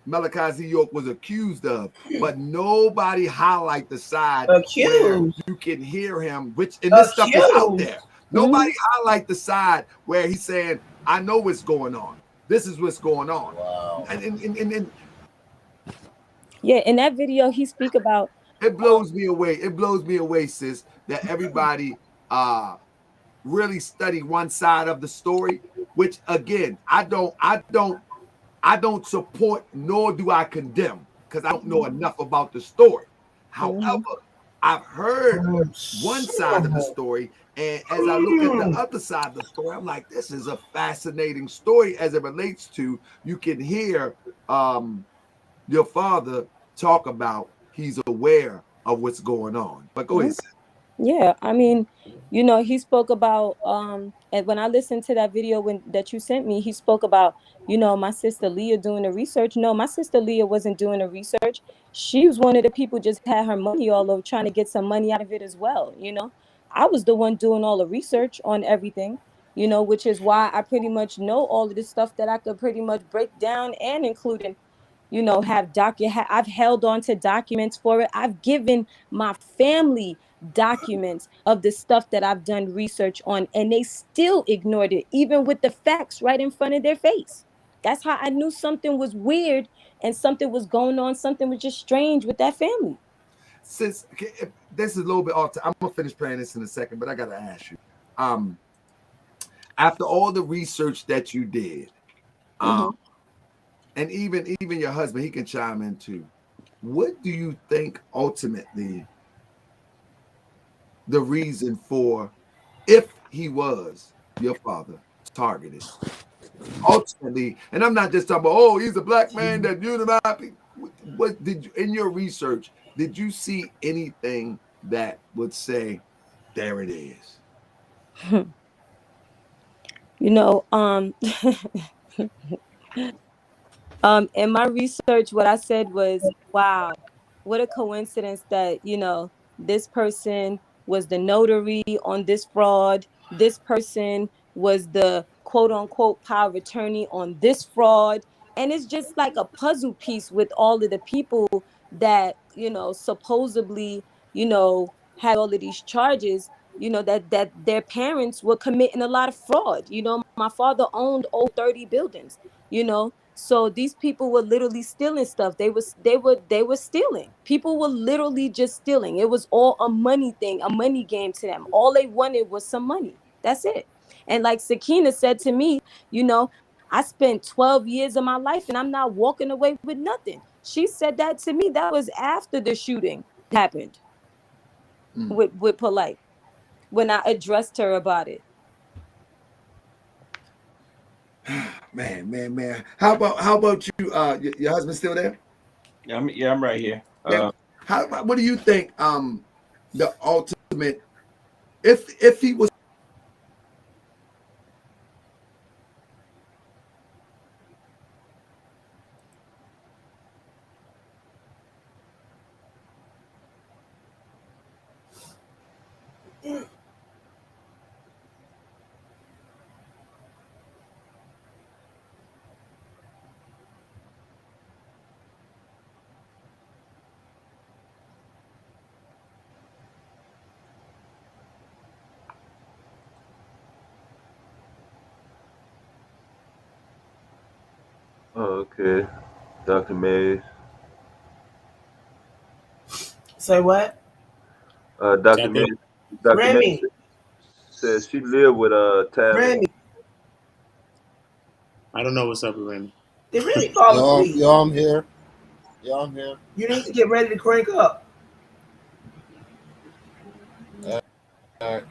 Malachi York was accused of, but nobody highlight the side where Accused. you can hear him, which and this stuff is out Accused. there. Hmm. Nobody highlight the side where he's saying, I know what's going on. This is what's going on. Wow. And Yeah, in that video, he speak about. it blows me away. It blows me away, sis, that everybody really study one side of the story, which again, I don't support nor do I condemn because I don't know enough about the story. However, Mhm. I've heard Oh, one shit. side of the story, and as I look at the other side of the story, I'm like, this is a fascinating story as it relates to you can hear your father talk about he's aware of what's going on. But go ahead, sis. Yeah, I mean, he spoke about and when I listened to that video that you sent me, he spoke about, my sister Leah doing the research. No, my sister Leah wasn't doing the research. She was one of the people just had her money all over trying to get some money out of it as well. I was the one doing all the research on everything, which is why I pretty much know all of the stuff that I could pretty much break down and include in, I've held on to documents for it. I've given my family documents of the stuff that I've done research on, and they still ignored it, even with the facts right in front of their face. That's how I knew something was weird and something was going on, something was just strange with that family. Sis, this is a little bit off. I'm gonna finish playing this in a second, but I gotta ask you. Um, After all the research that you did, um, Hmm. and even your husband, he can chime in too. What do you think ultimately the reason for, if he was your father, targeted? Ultimately, and I'm not just talking about, oh, he's a black man that unimized. What did you, in your research, did you see anything that would say, there it is? you know um in my research, what I said was, wow, what a coincidence that, this person was the notary on this fraud. This person was the quote unquote power of attorney on this fraud. And it's just like a puzzle piece with all of the people that, supposedly, had all of these charges, that their parents were committing a lot of fraud. My father owned all 30 buildings, so these people were literally stealing stuff. They were stealing. People were literally just stealing. It was all a money thing, a money game to them. All they wanted was some money. That's it. And like Sakina said to me, you know I spent 12 years of my life and I'm not walking away with nothing. She said that to me. That was after the shooting happened Mm. with Polite, when I addressed her about it. Man. How about you? Your husband still there? I'm right here. Yeah. What do you think? The ultimate, if he was. Oh, okay. Dr. Mays. Say what? Dr. Champion. Mays. Dr. Mays Remy, says she lived with Tavis. Remy, I don't know what's up with Randy. they really fall asleep. Y'all, I'm here. Y'all, I'm here. You need to get ready to crank up. All right.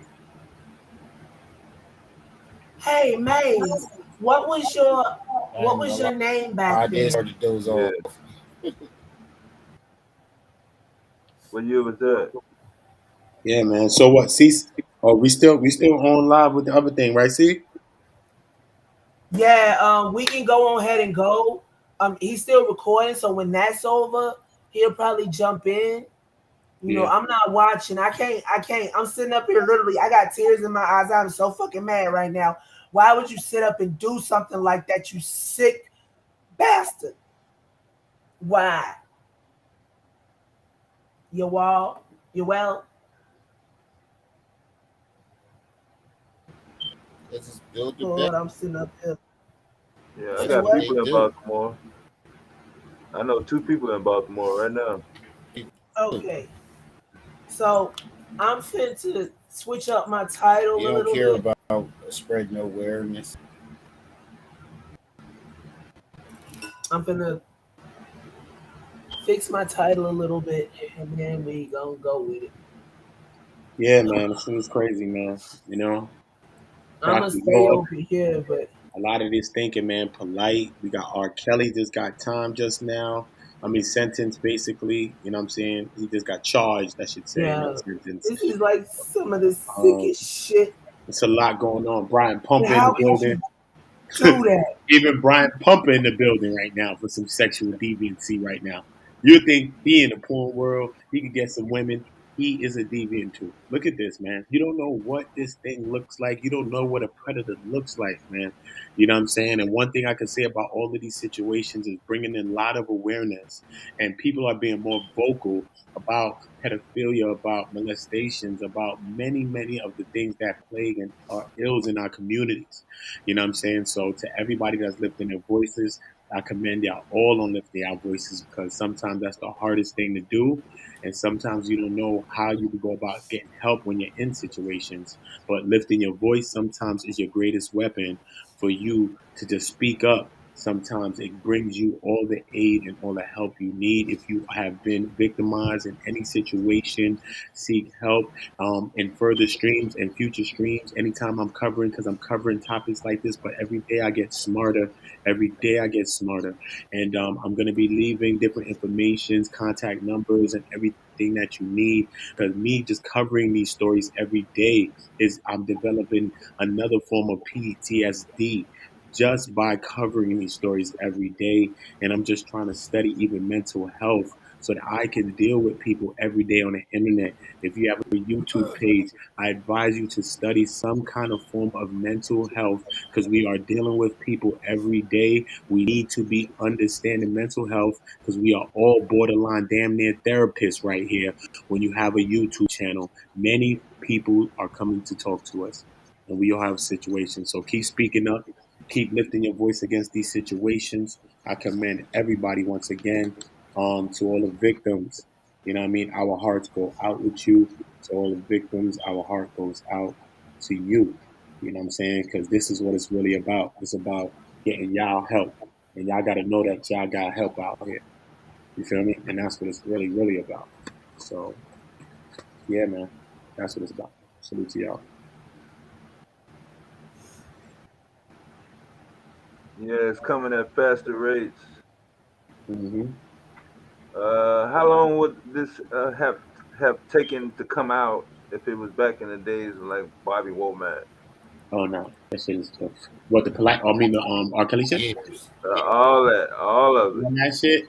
Hey, Maze, what was your name back I then? did start to doze Yeah. off. What year was that? Yeah, man. So what? See, oh, we still on live with the other thing, right? See? Yeah, we can go on ahead and go. He's still recording, so when that's over, he'll probably jump in. You know, Yeah. I'm not watching. I can't. I'm sitting up here literally. I got tears in my eyes. I'm so fucking mad right now. Why would you sit up and do something like that, you sick bastard? Why? You all? You well? Let's just build the Lord, I'm sitting up here. Yeah, I That's Say got what what? they people in do. Baltimore. I know 2 people in Baltimore right now. Okay. So I'm fin to switch up my title You a don't little care bit. about spreading awareness. I'm finna fix my title a little bit, and then we gonna go with it. Yeah, man. This is crazy, man. You know, I'm got gonna to stay go up. over here, but A lot of this thinking, man, polite. We got R. Kelly just got time just now. I mean, sentenced basically. You know what I'm saying? He just got charged, I should say, yeah, not sentenced. this is like some of the Um, sickest shit. it's a lot going on. Brian And Pumper in how the could you building. do that? Even Brian Pumper in the building right now for some sexual deviancy right now. You think he in the porn world, he could get some women. He is a deviant too. Look at this, man. You don't know what this thing looks like. You don't know what a predator looks like, man. You know what I'm saying? And one thing I can say about all of these situations is bringing in a lot of awareness, and people are being more vocal about pedophilia, about molestations, about many of the things that plague and are ills in our communities. You know what I'm saying? So to everybody that's lifting their voices, I commend y'all all on lifting our voices because sometimes that's the hardest thing to do. And sometimes you don't know how you can go about getting help when you're in situations. But lifting your voice sometimes is your greatest weapon for you to just speak up. Sometimes it brings you all the aid and all the help you need. If you have been victimized in any situation, seek help in further streams and future streams. Anytime I'm covering, because I'm covering topics like this, but every day I get smarter. Every day I get smarter. And I'm going to be leaving different informations, contact numbers, and everything that you need. Because me just covering these stories every day is I'm developing another form of PTSD just by covering these stories every day. And I'm just trying to study even mental health so that I can deal with people every day on the internet. If you have a YouTube page, I advise you to study some kind of form of mental health because we are dealing with people every day. We need to be understanding mental health because we are all borderline damn near therapists right here. When you have a YouTube channel, many people are coming to talk to us and we all have situations. So keep speaking up, keep lifting your voice against these situations. I commend everybody once again to all the victims. You know what I mean? Our hearts go out with you. To all the victims, our heart goes out to you. You know what I'm saying? Because this is what it's really about. It's about getting y'all help. And y'all got to know that y'all got help out here. You feel me? And that's what it's really about. So, yeah, man. That's what it's about. Salute to y'all. Yeah, it's coming at faster rates. Mm-hmm. How long would this have taken to come out if it was back in the days of like Bobby Womack? Oh no, that shit is tough. What the polite? I mean the R. Kelly shit. Years. All of it. On that shit.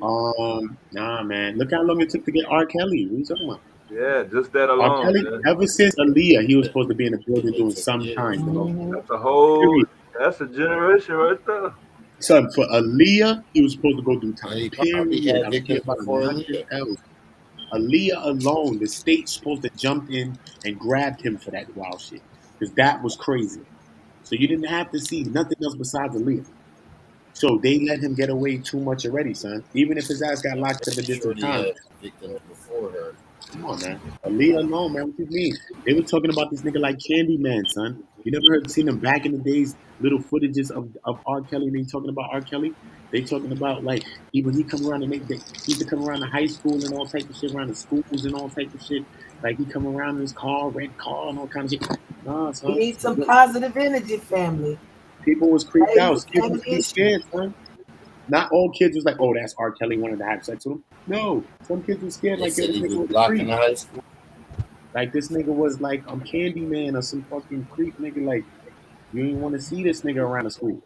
Nah, man. Look how long it took to get R. Kelly. What are you talking about? Yeah, just that R. alone. Kelly, Yeah. ever since Aaliyah, he was supposed to be in the building It doing took some years. time, bro. That's a whole. Period. That's a generation right there. Son, for Aaliyah, he was supposed to go do And time. he probably Period. had I don't care victims about before nothing Aaliyah. else. Aaliyah alone, the state's supposed to jump in and grabbed him for that wild shit. Because that was crazy. So you didn't have to see nothing else besides Aaliyah. So they let him get away too much already, son. Even if his ass got I'm locked up and pretty did some sure he time. had victims before her. Come on, man. Aaliyah alone, man. What you mean? They were talking about this nigga like Candyman, son. You never heard seen him back in the days, little footages of R. Kelly. They talking about R. Kelly. They talking about like when he come around and he used to come around to high school and all type of shit, around the schools and all type of shit. Like he come around in his car, red car, and all kind of shit. Nah, We son. need some positive energy, family. People was creeped That out. is Kids kind was of too issue. scared, son. Not all kids was like, oh, that's R. Kelly wanted to have sex with him. No, some kids were scared, They like, yo, said this he nigga was was a blocked in creep. the high school. Like, this nigga was like, I'm Candyman or some fucking creep nigga. Like, you ain't want to see this nigga around the school.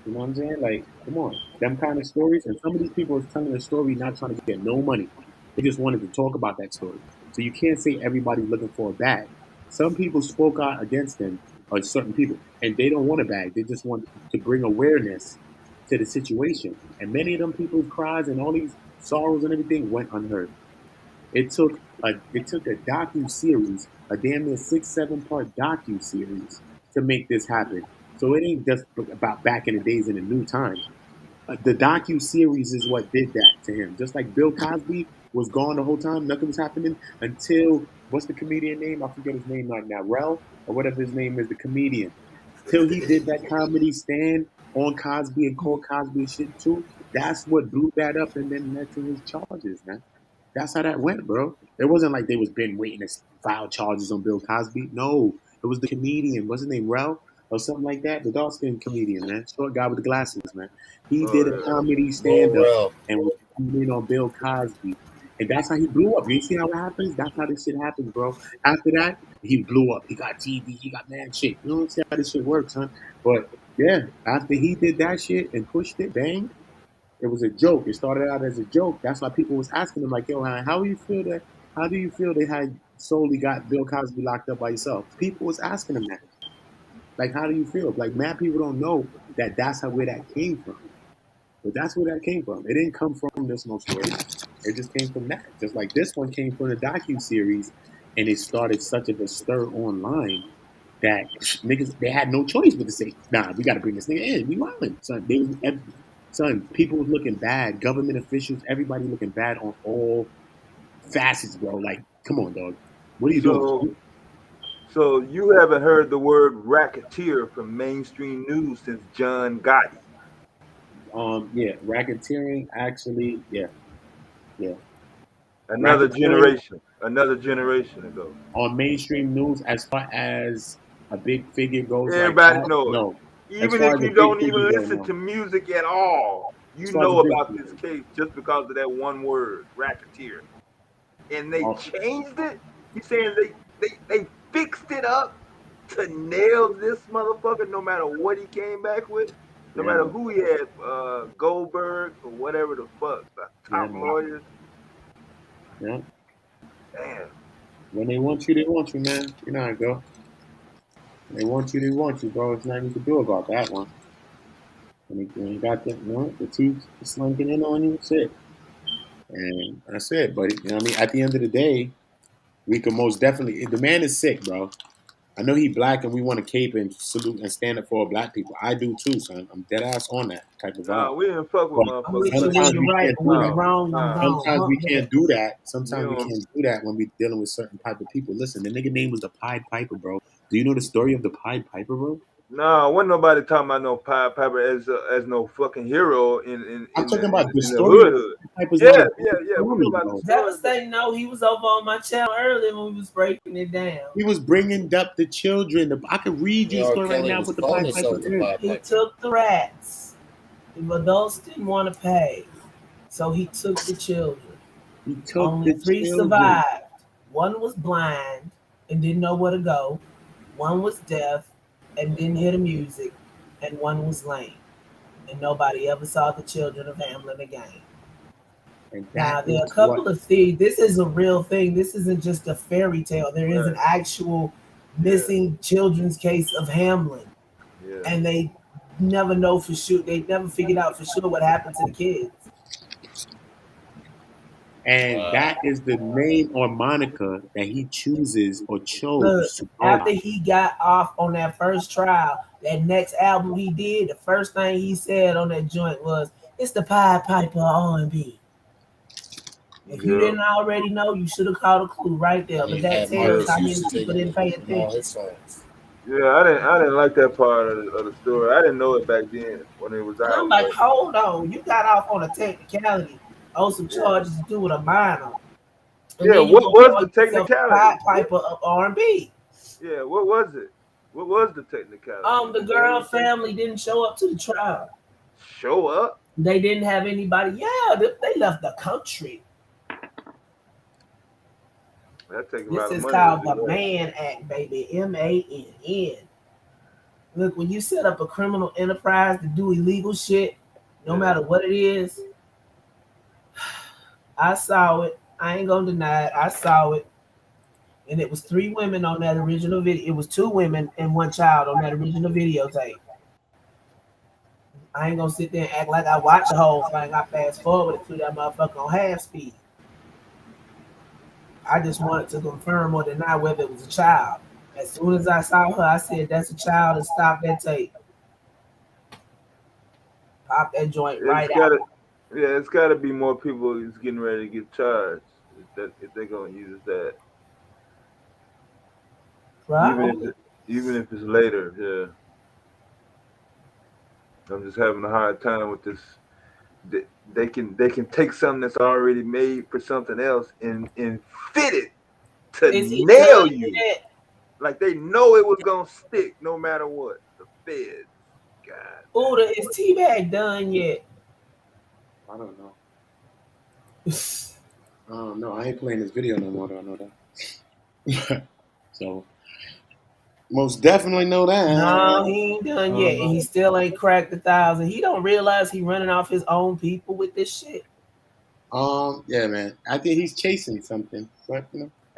You know what I'm saying? Like, come on. Them kind of stories. And some of these people was telling the story not trying to get no money. They just wanted to talk about that story. So you can't say everybody's looking for a bag. Some people spoke out against him, or certain people, and they don't want a bag. They just want to bring awareness to the situation. And many of them people's cries and all these sorrows and everything went unheard. It took a docu series, a damn near 6, 7 part docu series, to make this happen. So it ain't just about back in the days in the new times. The docu series is what did that to him. Just like Bill Cosby was gone the whole time, nothing was happening until what's the comedian name? I forget his name right now. Rel or whatever his name is, the comedian. Till he did that comedy stand on Cosby and called Cosby shit too. That's what blew that up and then led to his charges, man. That's how that went, bro. It wasn't like they was been waiting to file charges on Bill Cosby. No, it was the comedian. What's his name, Rel or something like that? The dark skinned comedian, man, short guy with the glasses, man. He did a Oh comedy Lil stand up Rel. and was coming in on Bill Cosby, and that's how he blew up. You see how it happens? That's how this shit happens, bro. After that, he blew up. He got TV. He got mad shit. You don't see how this shit works, huh? But yeah, after he did that shit and pushed it, bang, it was a joke. It started out as a joke. That's why people was asking him like, "Yo, how do you feel that? How do you feel they had solely got Bill Cosby locked up by yourself?" People was asking him that. Like, how do you feel? Like, mad people don't know that that's how where that came from. But that's where that came from. It didn't come from this no story. It just came from that. Just like this one came from the docu series, and it started such of a stir online that niggas they had no choice but to say, "Nah, we got to bring this nigga in. We wildin', son." Son, people was looking bad. Government officials, everybody looking bad on all facets, bro. Like, come on, dog. What are you doing? So, so you haven't heard the word racketeer from mainstream news since John Gotti. Yeah, racketeering. Actually, yeah, yeah, racketeering Another generation ago. on mainstream news as far as a big figure goes like Everybody that. know it. No, as Even far if as a you big don't figure even go, listen no. to music at all, As you far as a know big about this figure, case just because of that one word, racketeer. And they oh, changed it. You saying they fixed it up to nail this motherfucker no matter what he came back with? No yeah, matter man, who he had, Goldberg or whatever the fuck, the yeah, top man, lawyers. yeah. Damn. When they want you, man. You know how it go. When they want you, bro. It's nothing you can do about that one. When you got the, the teeth slinking in on you, that's it. And that's it. But you know what I mean? At the end of the day, we can most definitely. The man is sick, bro. I know he black, and we want to cape and salute and stand up for black people. I do too, son. I'm dead ass on that type of Nah, vibe. we didn't fuck with But I'm motherfuckers with you like when sometimes that. you're we right, can't and do when that. you're No, wrong, I'm nah. gone. Sometimes we Fuck that. can't do that. We Sometimes we don't. can't do that when we dealing with certain type of people. Listen, the nigga name was the Pied Piper, bro. Do you know the story of the Pied Piper, bro? No, wasn't nobody talking about no Pied Piper as no fucking hero in I'm in the talking in, about the in the story. hood. Pipe was not Yeah, a yeah, good yeah. We know story, about the bro. story, but Devastating. No, he was over on my channel earlier when we was breaking it down. He was bringing up the children. I could read you a R. story right Kelly now was with the calling Pied Piper himself the is. Pied He Piper. took the rats. The adults didn't want to pay, so he took the children. He took Only the 3 children. survived. One was blind and didn't know where to go. One was deaf and didn't hear the music, and one was lame. And nobody ever saw the children of Hamlin again. And Now, that there is are a what couple of things. This is a real thing. This isn't just a fairy tale. There is an right. actual Yeah, missing children's case of Hamlin, yeah. and they never know for sure. They never figured out for sure what happened to the kids. and Wow. that is the name or moniker that he chooses or Look, chose to go after by. he got off on that first trial, that next album he did, the first thing he said on that joint was, "It's the Pied Piper R&B." If you Yeah, didn't already know, you should have called a clue right there. And But he that had tells yeah, Marcus how many used to people taking didn't it pay from all attention. his songs. yeah. I didn't like that part of the story. I didn't know it back then when it was And I'm out, like, but hold on, you got off on a technicality on some yeah, charges to do with a minor, and yeah. then you What gonna was call the yourself the technicality? Pied Piper of R&B. Yeah, what was it? What was the technicality? The Did they girl ever say? family didn't show up to the trial. Show up? They didn't have anybody. Yeah, they left the country. That take a This lot of is money to called do the that. Mann Act, baby. MANN. Look, when you set up a criminal enterprise to do illegal shit, no Yeah, matter what it is, I saw it. I ain't gonna deny it. I saw it. And it was 3 women on that original video. It was 2 women and 1 child on that original videotape. I ain't gonna sit there and act like I watched the whole thing. I fast forwarded to that motherfucker on half speed. I just wanted to confirm or deny whether it was a child. As soon as I saw her, I said, "That's a child," and stopped that tape. Pop that joint it's right out. gotta. Yeah, it's gotta be more people who's getting ready to get charged. If they're gonna use that, even if Probably. it, even if it's later. Yeah, I'm just having a hard time with this. They can take something that's already made for something else and fit it to Is he nail done you. yet? Like they know it was gonna stick no matter what. The feds. God Buddha, damn. is T-Bag done yet? I don't know. I don't know. I ain't playing this video no more. I know that. So most definitely know No, that. he ain't done yet. And he still ain't cracked 1,000. He don't realize he running off his own people with this shit. Yeah, man. I think he's chasing something, but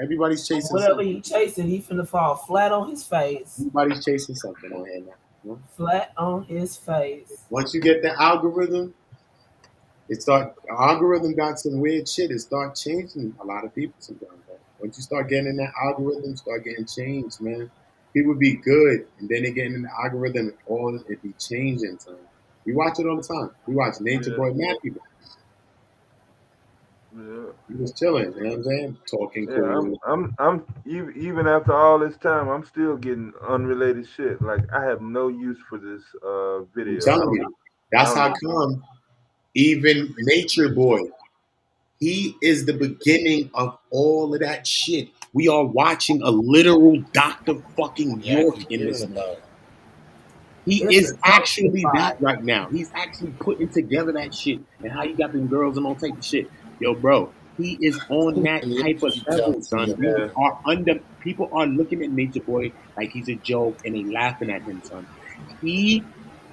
everybody's chasing Whatever something. he chasing, he finna fall flat on his face. Everybody's chasing something on here now. Flat on his face. Once you get the algorithm, the algorithm got some weird shit. It start changing a lot of people sometimes. Man. Once you start getting in that algorithm, start getting changed, man. People be good, and then they get in the algorithm, and all it be changing. Son. We watch it all the time. We watch Nature Yeah, Boy Mad People. yeah. He was chilling, you know what I'm saying? Talking Yeah, cool. even after all this time, I'm still getting unrelated shit. Like I have no use for this I'm video. telling you, I that's don't how even know. come even Nature Boy, he is the beginning of all of that shit. We are watching a literal Dr. fucking Yeah, I York keep in hearing this man. about it. He It's a is dumpster actually that fire. right now. He's actually putting together that shit and how you got them girls and all type of shit. Yo, bro, he is on that And you type of keep level, telling me son. about Yeah, it. People are looking at Nature Boy like he's a joke and they laughing at him, son. He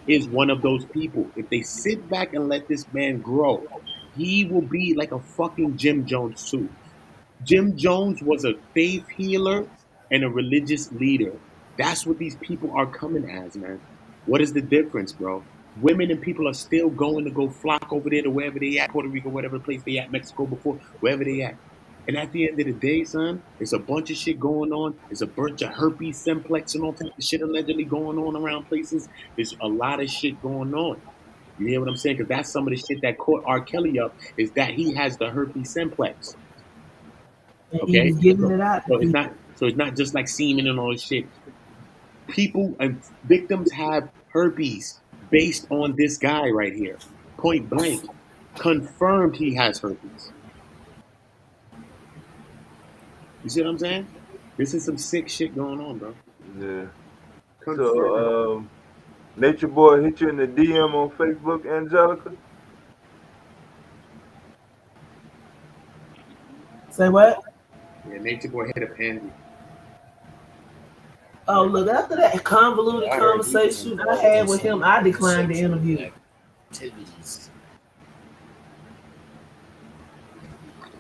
is one of those people. If they sit back and let this man grow, he will be like a fucking Jim Jones too. Jim Jones was a faith healer and a religious leader. That's what these people are coming as, man. What is the difference, bro? Women and people are still going to go flock over there to wherever they at, Puerto Rico, whatever place they at, Mexico before, wherever they at. And at the end of the day, son, it's a bunch of shit going on. It's a bunch of herpes simplex and all type of shit allegedly going on around places. There's a lot of shit going on. You hear what I'm saying? Because that's some of the shit that caught R. Kelly up is that he has the herpes simplex. And he Okay, was giving it out to so it's people. not just like semen and all this shit. People and victims have herpes based on this guy right here. Point blank. Confirmed he has herpes. You see what I'm saying? This is some sick shit going on, bro. Yeah. Confirmed. So, Nature Boy hit you in the DM on Facebook, Angelica? Say what? Yeah, Nature Boy hit a pansy. Oh, look, after that convoluted I heard he was conversation I involved had in with him, some I declined the sexual interview. activities.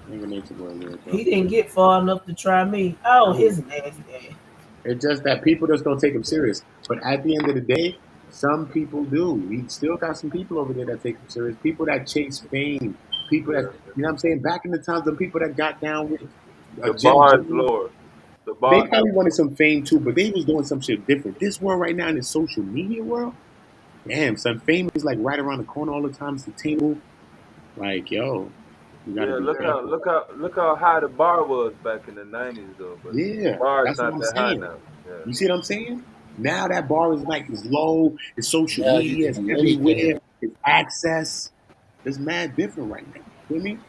Nigga Nature Boy weird, bro. He didn't get far enough to try me. Oh, his nasty ass. It's just that people just don't take him serious. But at the end of the day, some people do. We still got some people over there that take him serious. People that chase fame. People that, you know what I'm saying? Back in the times, the people that got down with The Jim bar is Jones, lower. The they bar. probably wanted some fame too, but they was doing some shit different. This world right now in the social media world, damn, son, fame is like right around the corner all the time. It's the table. Like, yo, you gotta Yeah, be look careful. how high the bar was back in the '90s though. But Yeah, the bar is that's what not I'm that high saying. now. Yeah. You see what I'm saying? Now that bar is like it's low, it's social Now you media, can it's do everywhere, anything. it's access. It's mad different right now. You feel me?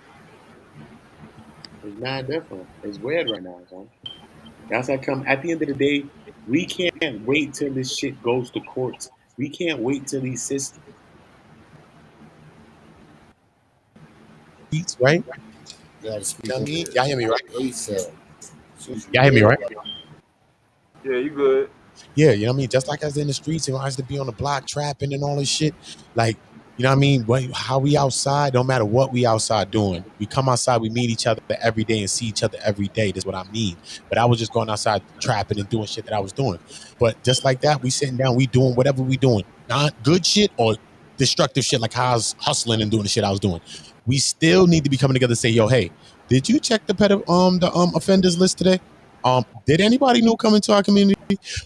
It's mad different. It's weird right now, son. That's how come at the end of the day, we can't wait till this shit goes to courts. We can't wait till these systems. Right? You gotta You speak know what I up mean? Y'all hear me, right? ASAP. Since you Y'all hear me, real right? about Yeah, you good. Yeah, you know what I mean? Just like I was in the streets and I used to be on the block trapping and all this shit. Like, you know what I mean? How we outside, no matter what we outside doing. We come outside, we meet each other every day and see each other every day. That's what I mean. But I was just going outside trapping and doing shit that I was doing. But just like that, we sitting down, we doing whatever we doing. Not good shit or destructive shit like how I was hustling and doing the shit I was doing. We still need to be coming together and say, yo, hey, did you check the offenders list today? Did anybody new come into our community?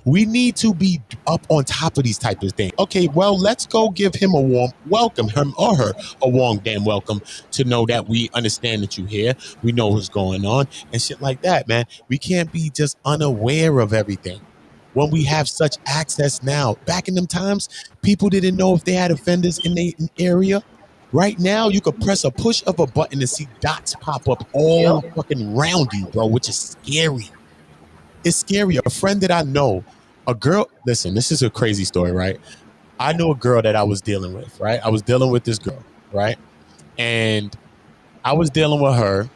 We need to be up on top of these type of things. Okay, well, let's go give him a warm welcome, him or her a warm damn welcome to know that we understand that you're here. We know what's going on and shit like that, man. We can't be just unaware of everything. When we have such access now, back in them times, people didn't know if they had offenders in their area. Right now, you could press a push of a button and see dots pop up all Yep. fucking around you, bro, which is scary. It's scary. A friend that I know, a girl, listen, this is a crazy story, right? I knew a girl that I was dealing with, right? I was dealing with this girl, right? And I was dealing with her,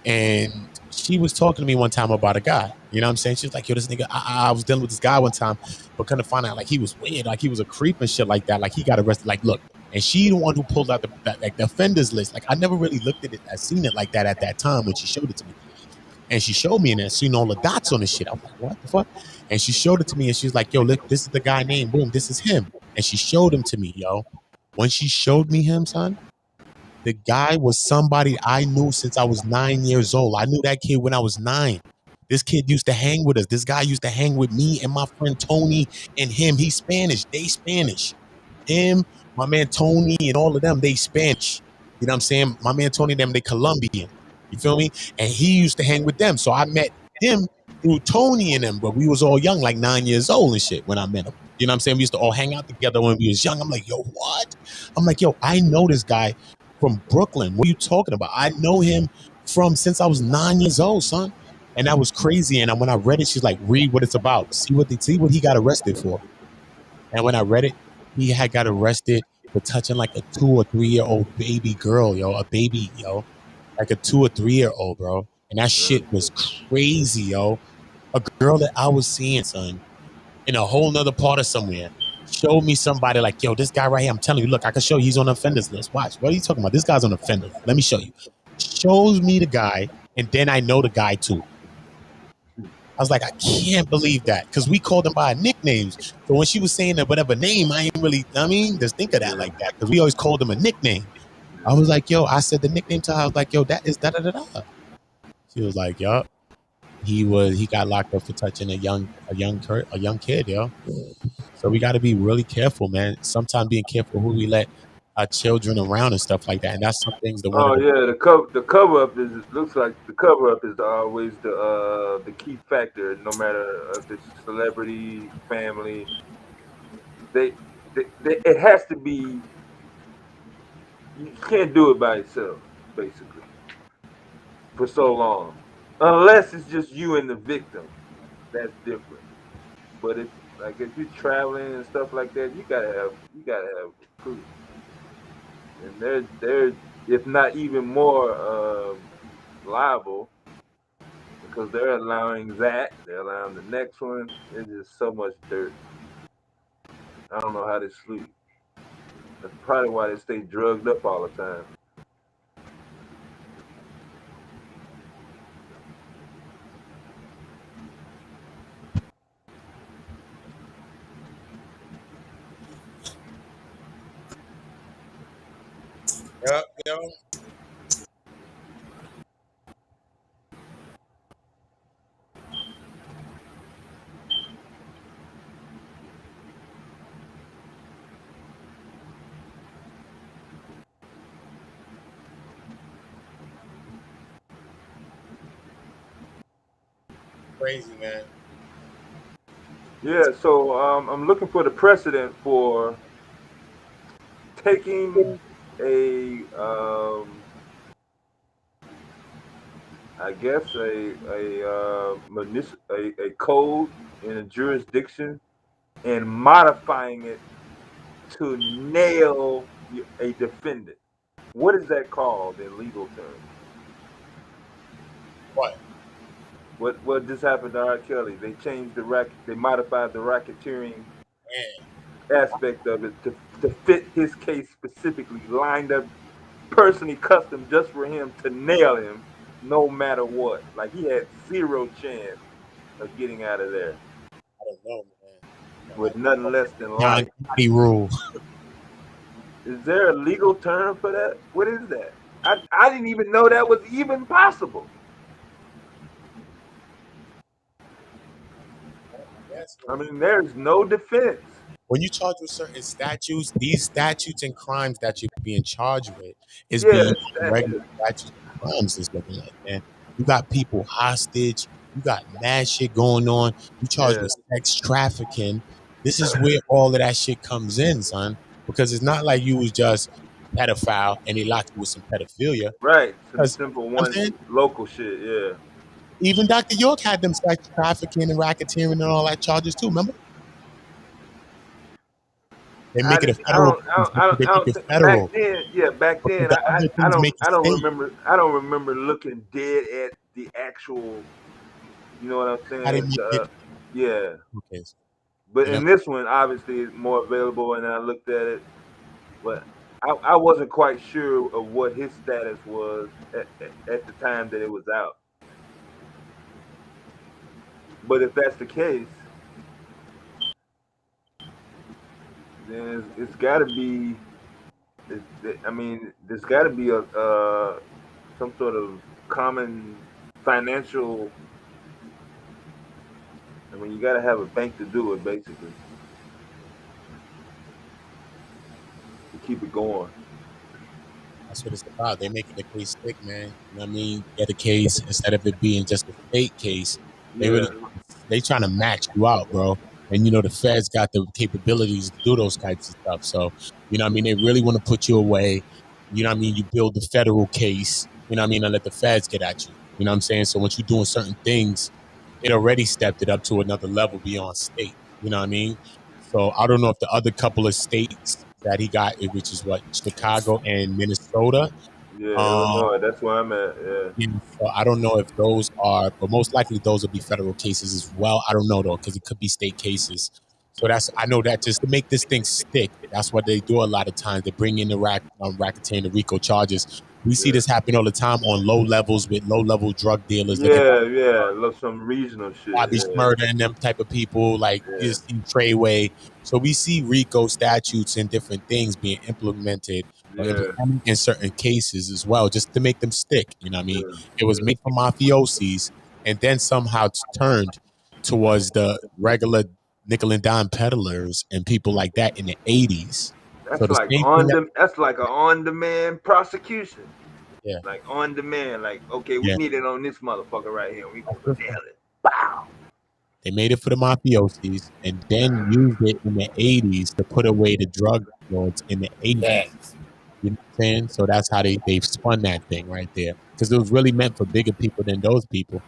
and she was talking to me one time about a guy. You know what I'm saying? She was like, yo, this nigga, I was dealing with this guy one time, but couldn't find out like he was weird, like he was a creep and shit like that. Like he got arrested. Like, look, and she the one who pulled out the offenders list. Like I never really looked at it, I seen it like that at that time when she showed it to me. And she showed me and I seen all the dots on the shit. I was like, what the fuck? And she showed it to me and she was like, yo, look, this is the guy named Boom. This is him. And she showed him to me, yo. When she showed me him, son, the guy was somebody I knew since I was 9 years old. I knew that kid when I was 9. This kid used to hang with us. This guy used to hang with me and my friend Tony and him. He's Spanish. They Spanish. Him, my man Tony, and all of them, they Spanish. You know what I'm saying? My man Tony, them, they Colombian. You feel me? And he used to hang with them. So I met him through Tony and them, but we was all young, like 9 years old and shit when I met him. You know what I'm saying? We used to all hang out together when we was young. I'm like, yo, what? I'm like, yo, I know this guy from Brooklyn. What are you talking about? I know him from since I was 9 years old, son. And that was crazy. And when I read it, she's like, read what it's about. See what he got arrested for. And when I read it, he had got arrested for touching like a 2 or 3 year old baby girl, yo, a baby, yo, like a 2 or 3 year old, bro. And that shit was crazy, yo. A girl that I was seeing, son, in a whole nother part of somewhere, showed me somebody like, yo, this guy right here, I'm telling you, look, I can show you he's on the offenders list. Watch, what are you talking about? This guy's on the offenders. Let me show you. Shows me the guy, and then I know the guy too. I was like, I can't believe that. Because we called him by nicknames. So when she was saying that whatever name, I ain't really, just think of that like that. Because we always called him a nickname. I was like, yo, I said the nickname to her. I was like, yo, that is da-da-da-da. She was like, yup. He got locked up for touching a young kid, yo. So we got to be really careful, man. Sometimes being careful who we let children around and stuff like that. And that's some things that one Oh of the yeah, the cover up is looks like the cover up is always the key factor. No matter if it's celebrity, family, they, it has to be. You can't do it by yourself, basically, for so long, unless it's just you and the victim. That's different. But if you're traveling and stuff like that, you gotta have a crew, and they're if not even more liable because they're allowing that, they're allowing the next one. There's just so much dirt. I don't know how they sleep. That's probably why they stay drugged up all the time. Yep, yep. Crazy, man. Yeah, so I'm looking for the precedent for taking a I guess a code in a jurisdiction and modifying it to nail a defendant. What is that called in legal terms? What? What just happened to R. Kelly? They changed they modified the racketeering Man, aspect of it to fit his case specifically, lined up personally custom just for him to nail him no matter what. Like he had zero chance of getting out of there I don't know, man. with nothing less than John life. Gotti rule. Is there a legal term for that? What is that? I didn't even know that was even possible. Yes, I mean, there's no defense. when you charge with certain statutes, these statutes and crimes that you're being charged with is Yeah, beyond regular statute. statutes and crimes is looking like, man. You got people hostage, you got mad shit going on, you charged Yeah. with sex trafficking. This is where all of that shit comes in, son. Because it's not like you was just a pedophile and they locked you with some pedophilia. Right. Some Because simple I'm one saying local shit. Yeah. even Dr. York had them sex trafficking and racketeering and all that charges too, remember? They I, make it a I federal don't I case. don't, I don't, They I make don't it think back federal. then. Yeah, back Because then the other I things don't make it I don't state. remember looking dead at the actual. You know what I'm How they saying? make it Yeah. okay. But You know, in this one, obviously, it's more available, and I looked at it, but I wasn't quite sure of what his status was at the time that it was out. But if that's the case, then it's got to be. I mean, there's got to be a some sort of common financial. I mean, you got to have a bank to do it, basically, to keep it going. that's what it's about. They're making the case stick, man. You know what I mean? Get a case instead of it being just a state case. They Yeah, really trying to max you out, bro. And you know the feds got the capabilities to do those types of stuff. So you know what I mean? They really want to put you away. You know what I mean? You build the federal case. You know what I mean? And let the feds get at you. You know what I'm saying? So once you're doing certain things, it already stepped it up to another level beyond state. You know what I mean? So I don't know if the other couple of states that he got, which is what Chicago and Minnesota. yeah, Um, Illinois. That's where I'm at. Yeah, yeah, so I don't know if those are, but most likely those will be federal cases as well. I don't know though, because it could be state cases. So that's I know that just to make this thing stick. That's what they do a lot of times. They bring in the racketeering, the RICO charges. We see yeah, this happen all the time on low levels with low level drug dealers looking yeah, yeah. Love some regional shit. Bobby Yeah, Shmurda and them type of people, like you yeah, see Treyway. So we see RICO statutes and different things being implemented or yeah, implemented in certain cases as well, just to make them stick. You know what I mean? yeah, It was made for mafiosis and then somehow turned towards the regular nickel and dime peddlers and people like that in the 80s. So That's the like same thing that, that's like an on-demand prosecution. yeah, Like on demand. Like, okay, we yeah. need it on this motherfucker right here. We gonna That's nail it. it. Wow. They made it for the mafiosis and then used it in the 80s to put away the drug lords in the 80s. Facts. You know what I'm saying? So that's how they've spun that thing right there. Because it was really meant for bigger people than those people.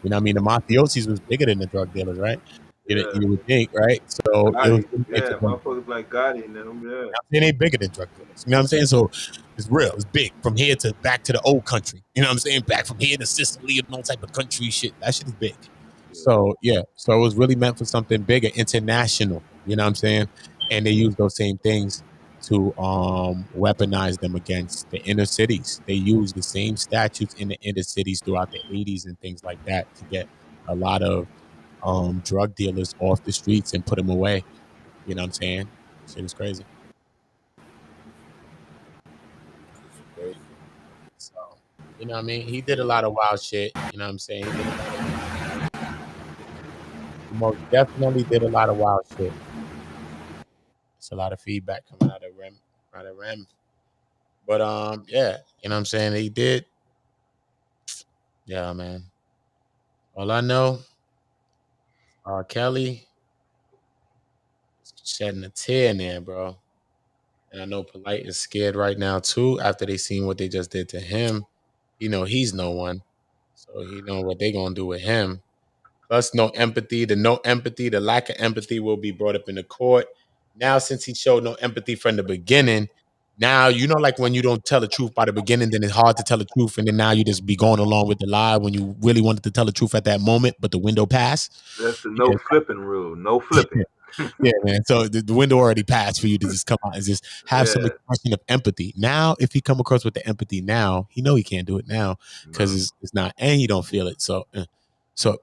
You know what I mean? The mafiosis was bigger than the drug dealers, right? Yeah. You would think, right? So it was Gotti. really meant for Yeah, them. motherfuckers like Gotti and them, yeah. It ain't bigger than drug dealers. You know what I'm saying? So it's real. It's big. From here to back to the old country. You know what I'm saying? Back from here to Sicily and all type of country shit. That shit is big. So yeah. So it was really meant for something bigger, international. You know what I'm saying? And they use those same things to weaponize them against the inner cities. They use the same statutes in the inner cities throughout the 80s and things like that to get a lot of drug dealers off the streets and put them away. You know what I'm saying? Shit is crazy. Crazy. So, you know what I mean? He did a lot of wild shit. You know what I'm saying? He did a lot of, he most definitely did a lot of wild shit. It's a lot of feedback coming out of Rem. But yeah, you know what I'm saying? He did. Yeah, man. All I know, R. Kelly shedding a tear in there, bro. And I know Polite is scared right now too after they seen what they just did to him. You know, he's no one. So he know what they gonna do with him. Plus, no empathy. The lack of empathy will be brought up in the court. Now, since he showed no empathy from the beginning, now you know, like when you don't tell the truth by the beginning, then it's hard to tell the truth, and then now you just be going along with the lie when you really wanted to tell the truth at that moment, but the window passed. That's the no Yeah, flipping rule. No flipping. yeah, man. So the window already passed for you to just come out and just have some Yeah. expression of empathy. Now, if he come across with the empathy now, he know he can't do it now because No. it's not, and he don't feel it. So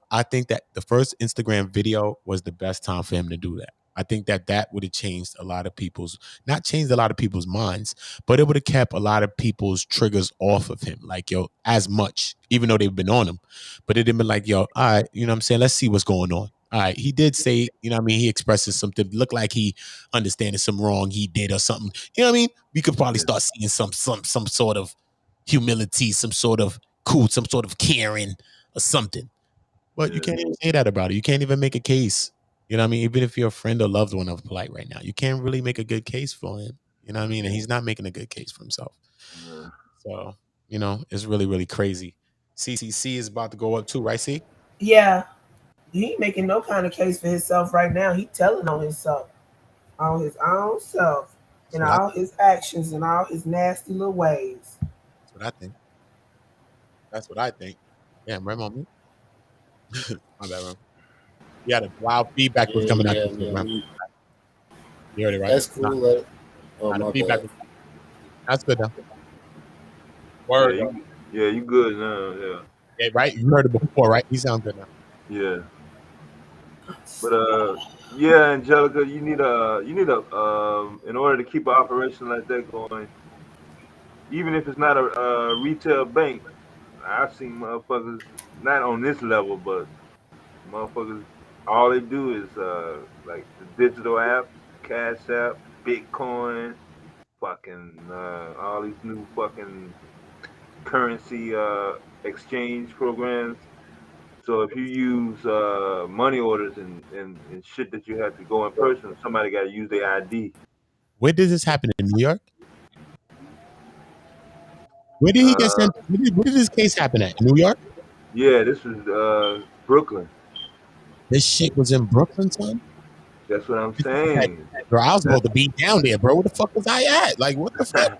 I think that the first Instagram video was the best time for him to do that. I think that would have changed a lot of people's, not changed a lot of people's minds, but it would have kept a lot of people's triggers off of him. Like, yo, as much, even though they've been on him, but it'd been like, yo, all right, you know what I'm saying? Let's see what's going on. All right, he did say, you know what I mean? He expresses something, look like he understanding some wrong he did or something. You know what I mean? We could probably start seeing some sort of humility, some sort of cool, some sort of caring or something. But you can't even say that about it. You can't even make a case. You know what I mean? Even if you're a friend or loved one of Polite right now, you can't really make a good case for him. You know what I mean? And he's not making a good case for himself. Yeah. So, you know, it's really, really crazy. CCC is about to go up too, right, C? Yeah, he ain't making no kind of case for himself right now. He telling on himself, on his own self, That's and what I, all his actions and all his nasty little ways. that's what I think. That's what I think. Damn, Rem on me? My bad, Rem. Yeah, the wild feedback was coming out Yeah, this shit, Rem. man. You heard it, right? That's cool. Oh, The my feedback bad. was, that's good, though. Yeah, Word, though. you good now, yeah. Yeah, right? You heard it before, right? He sounds good now. Yeah. But yeah, Angelica, in order to keep an operation like that going, even if it's not a retail bank, I've seen motherfuckers not on this level, but motherfuckers all they do is like the digital apps, Cash App, Bitcoin, fucking all these new fucking currency exchange programs. So if you use money orders and shit that you have to go in person, somebody got to use their ID. Where did this happen? In New York? Where did he get Uh, sent? Where did this case happen at? In New York? yeah, this was Brooklyn. This shit was in Brooklyn, son? That's what I'm This is like, saying. bro, I was That's supposed to be down there, bro. Where the fuck was I at? Like, what the fuck?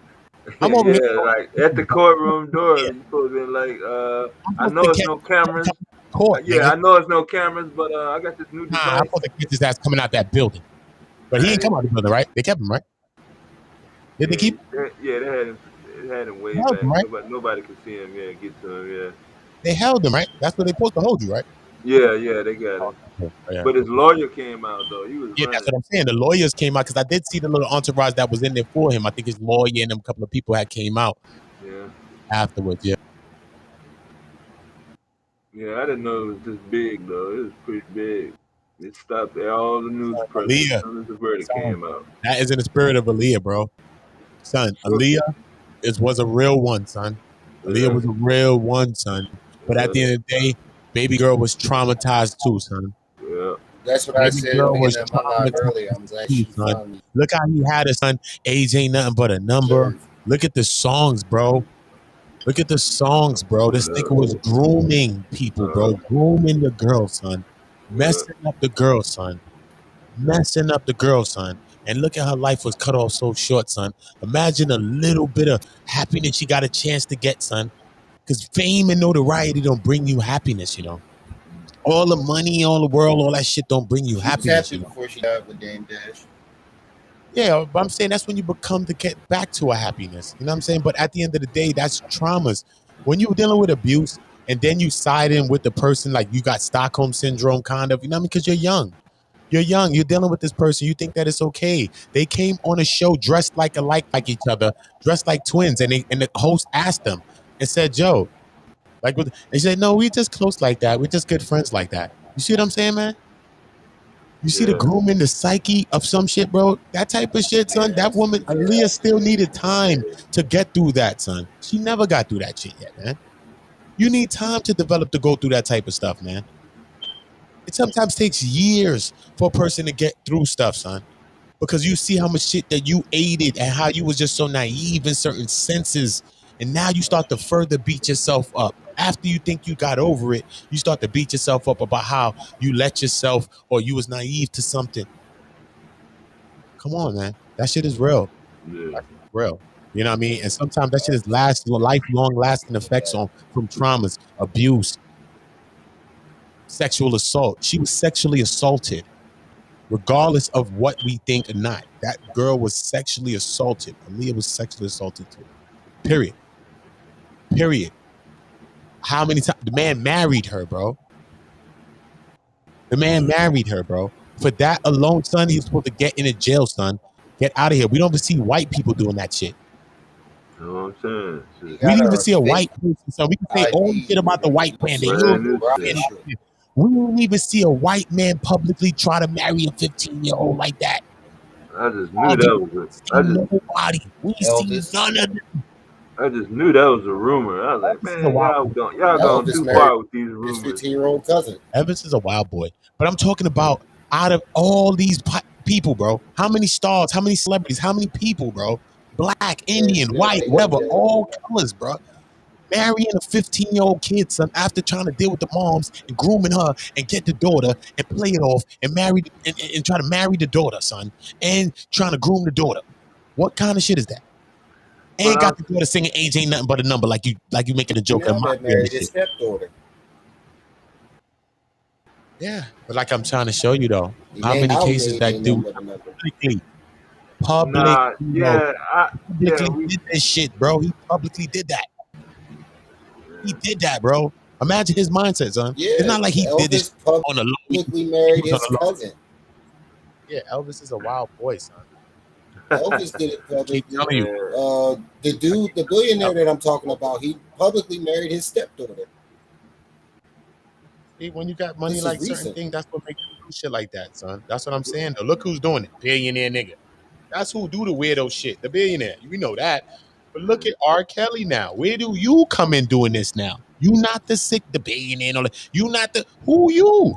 I'm over here. yeah, like at the courtroom door, Yeah, you supposed to be like, I'm I supposed know to it's catch no cameras. court, Yeah, nigga. I know it's no cameras, but I got this new Nah, I'm device. supposed to catch his ass coming out that building. But he Nah, ain't come out the building, right? They kept him, right? Did they keep yeah, they had him they way held back. him, right? Nobody could see him. Yeah, get to him. Yeah, They held him, right? That's where they supposed to hold you, right? yeah, they got him. Oh, yeah. But his lawyer came out though. He was Yeah, that's running. what I'm saying. The lawyers came out because I did see the little entourage that was in there for him. I think his lawyer and a couple of people had came out Yeah, afterwards. Yeah. yeah. I didn't know it was this big though. It was pretty big. It stopped all the news press as Aaliyah, soon as the verdict son, came out. that is in the spirit of Aaliyah, bro. Son, Aaliyah was a real one, son. Aaliyah Yeah, was a real one, son. But at the end of the day, baby girl was traumatized too, son. yeah, That's what I Baby said girl was beginning of my live earlier. traumatized I'm glad too, she son. finally Look how he had a son. Age ain't nothing but a number. observed. Look at the songs, bro. Look at the songs, bro. This nigga was grooming people, bro. Grooming the girl, son. yeah, Messing up the girl, son. Messing up the girl, son. And look at her life was cut off so short, son. Imagine a little bit of happiness she got a chance to get, son. Because fame and notoriety don't bring you happiness, you know. All the money, all the world, all that shit don't bring you She was happiness, happy you know. before she died with Dame Dash. Yeah, but I'm saying that's when you become to get back to a happiness. You know what I'm saying? But at the end of the day, that's traumas. When you're dealing with abuse and then you side in with the person, like you got Stockholm syndrome, kind of, you know what I mean? Because you're young. You're young. You're dealing with this person. You think that it's okay. They came on a show dressed like each other, dressed like twins, and the host asked them and said, "Joe, like," they said, "No, we just close like that. We're just good friends like that." You see what I'm saying, man? You see the yeah, grooming, the psyche of some shit, bro. That type of shit, son. That woman, Aaliyah, still needed time to get through that, son. She never got through that shit yet, man. You need time to develop to go through that type of stuff, man. It sometimes takes years for a person to get through stuff, son. Because you see how much shit that you aided and how you was just so naive in certain senses. And now you start to further beat yourself up. After you think you got over it, you start to beat yourself up about how you let yourself or you was naive to something. Come on, man. That shit is real. yeah. That's real. You know what I mean? And sometimes that shit is lifelong lasting effects on from traumas, abuse, sexual assault. She was sexually assaulted, regardless of what we think or not. That girl was sexually assaulted. Aaliyah was sexually assaulted too. Period. Period. How many times? The man married her, bro. The man married her, bro. For that alone, son, he's supposed to get into jail, son. Get out of here. We don't even see white people doing that shit. You know what I'm saying? You Shit. We got didn't even her see a fake white person. So we can say all the ID shit about the white with man. They certain Brand use new shit. Moroccan shit. we didn't even see a white man publicly try to marry a 15-year-old like that. I just knew that was a. See nobody. We see Elvis. none of them. I just knew that was a rumor. I was like, Elvis is a man, wild y'all going Elvis too married far with these his rumors. 15-year-old cousin. Evans is a wild boy. But I'm talking about out of all these people, bro, how many stars, how many celebrities, how many people, bro, black, Indian, white, whatever, all colors, bro, marrying a 15-year-old kid, son, after trying to deal with the moms and grooming her and get the daughter and play it off and marry and try to marry the daughter, son, and trying to groom the daughter. What kind of shit is that? But And got the daughter singing "Age Ain't Nothing But a Number" like you making a joke of Now that mockery of married this his shit. stepdaughter. Yeah, but like I'm trying to show you though, He how named many out cases age that ain't do nothing but a number. public, nah, you know, yeah, publicly we did this shit, bro. He publicly did that. He did that, bro. Imagine his mindset, son. Yeah, It's not like he did this Elvis on a low. publicly He married was on his a low. cousin. Yeah, Elvis is a wild boy, son. Elvis did it I keep publicly. telling you. The dude, the billionaire that I'm talking about, he publicly married his stepdaughter. See, when you got money This is like certain recent. things, that's what makes you do shit like that, son. That's what I'm saying. Though. Look who's doing it. Billionaire nigga. That's who do the weirdo shit. The billionaire. We know that. But look at R. Kelly now. Where do you come in doing this now? You not the sick, the billionaire and all that. You not the who you?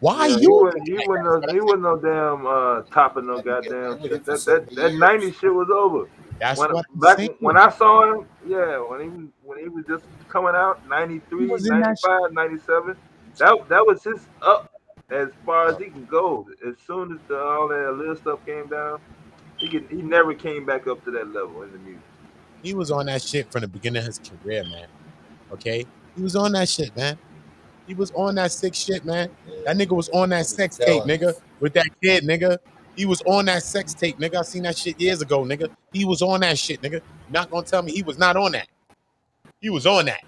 Why Yeah, you? he wasn't no damn topping no I've been getting goddamn that nigga shit. for That 70 that years. '90s shit was over. That's When what I'm back saying. when I saw him, yeah, when he was just coming out, He 93, was in that shit. 95, 97. That was his up as far as he can go. As soon as all that little stuff came down, he never came back up to that level in the music. He was on that shit from the beginning of his career, man. Okay? He was on that shit, man. He was on that sick shit, man. Yeah, That nigga was on he that was sex tape, telling nigga, us. with that kid, nigga. He was on that sex tape, nigga. I seen that shit years ago, nigga. He was on that shit, nigga. You're not gonna tell me he was not on that. He was on that.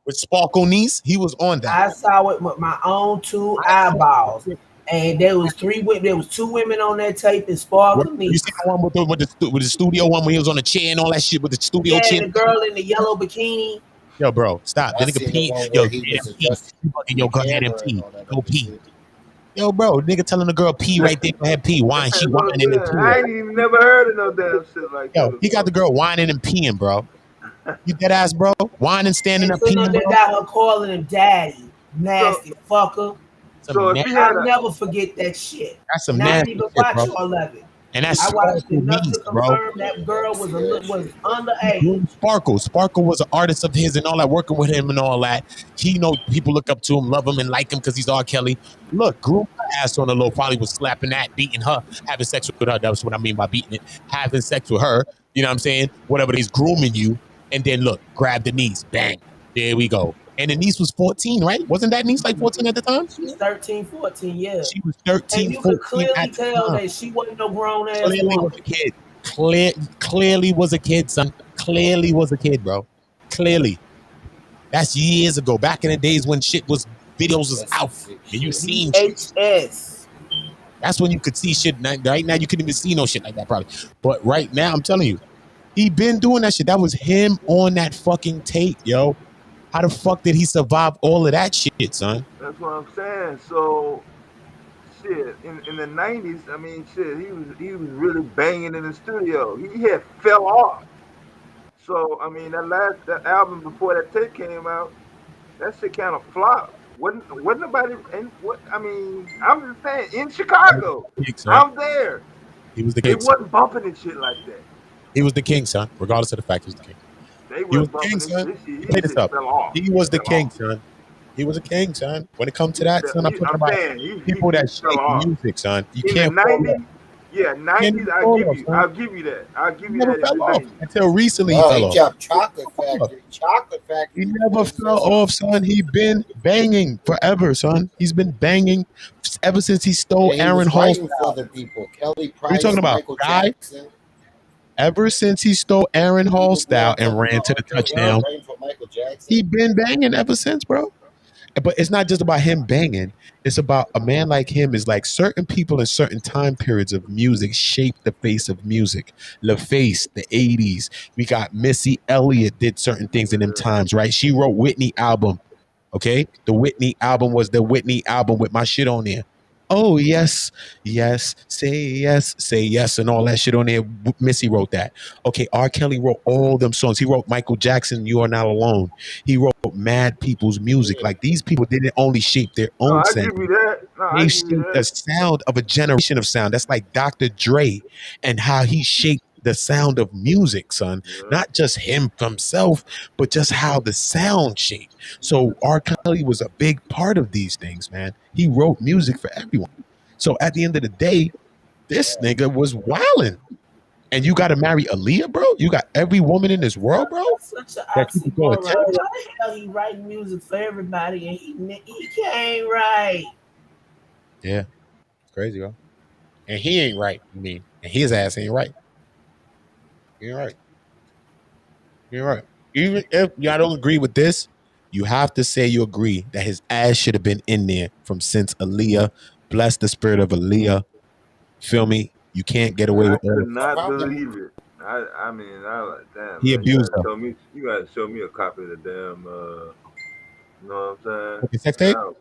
With Sparkle Niece, he was on that. I saw it with my own two eyeballs. And there was three women. There was two women on that tape and Sparkle You Niece. see the one with the studio one when he was on the chair and all that shit with the studio Yeah, chair? the girl in the yellow bikini. Yo, bro, stop. The I nigga seen the pee. one Yo, where go he ahead was and pee. adjusting Yo, the go ahead and camera and pee. all that Go other pee. shit. Yo, bro, nigga telling the girl pee right there. Go ahead, pee. Wine. She That's what I'm whining and saying. I peeing. ain't even never heard of no damn shit like Yo, that he got before. the girl whining and peeing, bro. You dead ass, bro? Whining, standing And up, sitting peeing, up there bro. got her calling him daddy. So, Nasty fucker. so if Some he had I'll a, never forget that shit. That's some And I didn't nasty even shit, watch bro. all of it. And that's I watched Sparkle enough to Niece, bro. confirm that girl was See that was shit. underage. Sparkle. Sparkle was an artist of his and all that, working with him and all that. He know people look up to him, love him, and like him because he's R. Kelly. Look, groomed her ass on the low, probably was slapping that, beating her, having sex with her. That's what I mean by beating it. Having sex with her. You know what I'm saying? Whatever, he's grooming you. And then look, grab the niece. Bang. There we go. And the niece was 14, right? Wasn't that niece like 14 at the time? She was 13, 14, yeah. She was And 13, you could 14 clearly at the tell time. that she wasn't no grown ass Clearly was woman. a kid. Clearly was a kid, son. Clearly was a kid, bro. Clearly. That's years ago. Back in the days when shit was videos was That's some out sick and you shit. seen shit. VHS. That's when you could see shit. Right now you couldn't even see no shit like that probably. But right now I'm telling you, he been doing that shit. That was him on that fucking tape, yo. How the fuck did he survive all of that shit, son? that's what I'm saying. So, shit, in the '90s, I mean, shit, he was really banging in the studio. He had fell off. So, I mean, that album before that tape came out, that shit kind of flopped. Wasn't nobody, and what I mean, I'm just saying, in Chicago, Son. I'm there. He was the They king, son. wasn't bumping and shit like that. He was the king, son. Regardless of the fact he was the king. They He was wasn't the king, bumping son. this shit. Play His this shit up. fell off. He was the Fell king, off. son. He was a king, son. When it comes to that, son, I'm talking I'm about saying people he that fell shape off. music, son. You In the can't fall off. '90s, yeah, You can't '90s, even fall off, son. I'll give you that. I'll give He you never that in fell the off '90s. until recently he Oh, fell he off. dropped Chocolate Factory. Chocolate Factory. He never Was fell that off, son. He been banging forever, son. He's been banging ever since he stole And he Aaron was Hall's writing for style. other people. Kelly What are you talking Price, about, Michael guy? Jackson. Ever since he stole Aaron You Hall's was now style and talking ran about to R. the Kelly was touchdown, writing for Michael Jackson. he been banging ever since, bro. But it's not just about him banging. It's about a man like him is like certain people in certain time periods of music shape the face of music. LaFace, the 80s. We got Missy Elliott did certain things in them times, right? She wrote Whitney album. Okay. The Whitney album was the Whitney album with my shit on there. Oh, yes, yes, say yes, and all that shit on there. Missy wrote that. Okay, R. Kelly wrote all them songs. He wrote Michael Jackson, You Are Not Alone. He wrote mad people's music. Yeah. Like these people didn't only shape their No, own I sound. give you that. No, I They give you shaped the that. sound of a generation of sound. That's like Dr. Dre and how he shaped the sound of music, son. Yeah. Not just him himself, but just how the sound shaped. So R. Kelly was a big part of these things, man. He wrote music for everyone. So at the end of the day, this nigga was wilding. And you got to marry Aaliyah, bro? You got every woman in this world, bro? Such an That you could go oxymoron. How attend? the hell he writing music for everybody and he can't write? Yeah, it's crazy, bro. And he ain't right, I mean. And his ass ain't right. He ain't right. He ain't right. Even if y'all don't agree with this, you have to say you agree that his ass should have been in there from since Aaliyah. Bless the spirit of Aaliyah. Feel me? You can't get away I with all could of not Probably. believe it. I mean, I like, damn, He man. abused her. You gotta show me a copy of the damn. You know what I'm saying? Okay, sex tape? Now,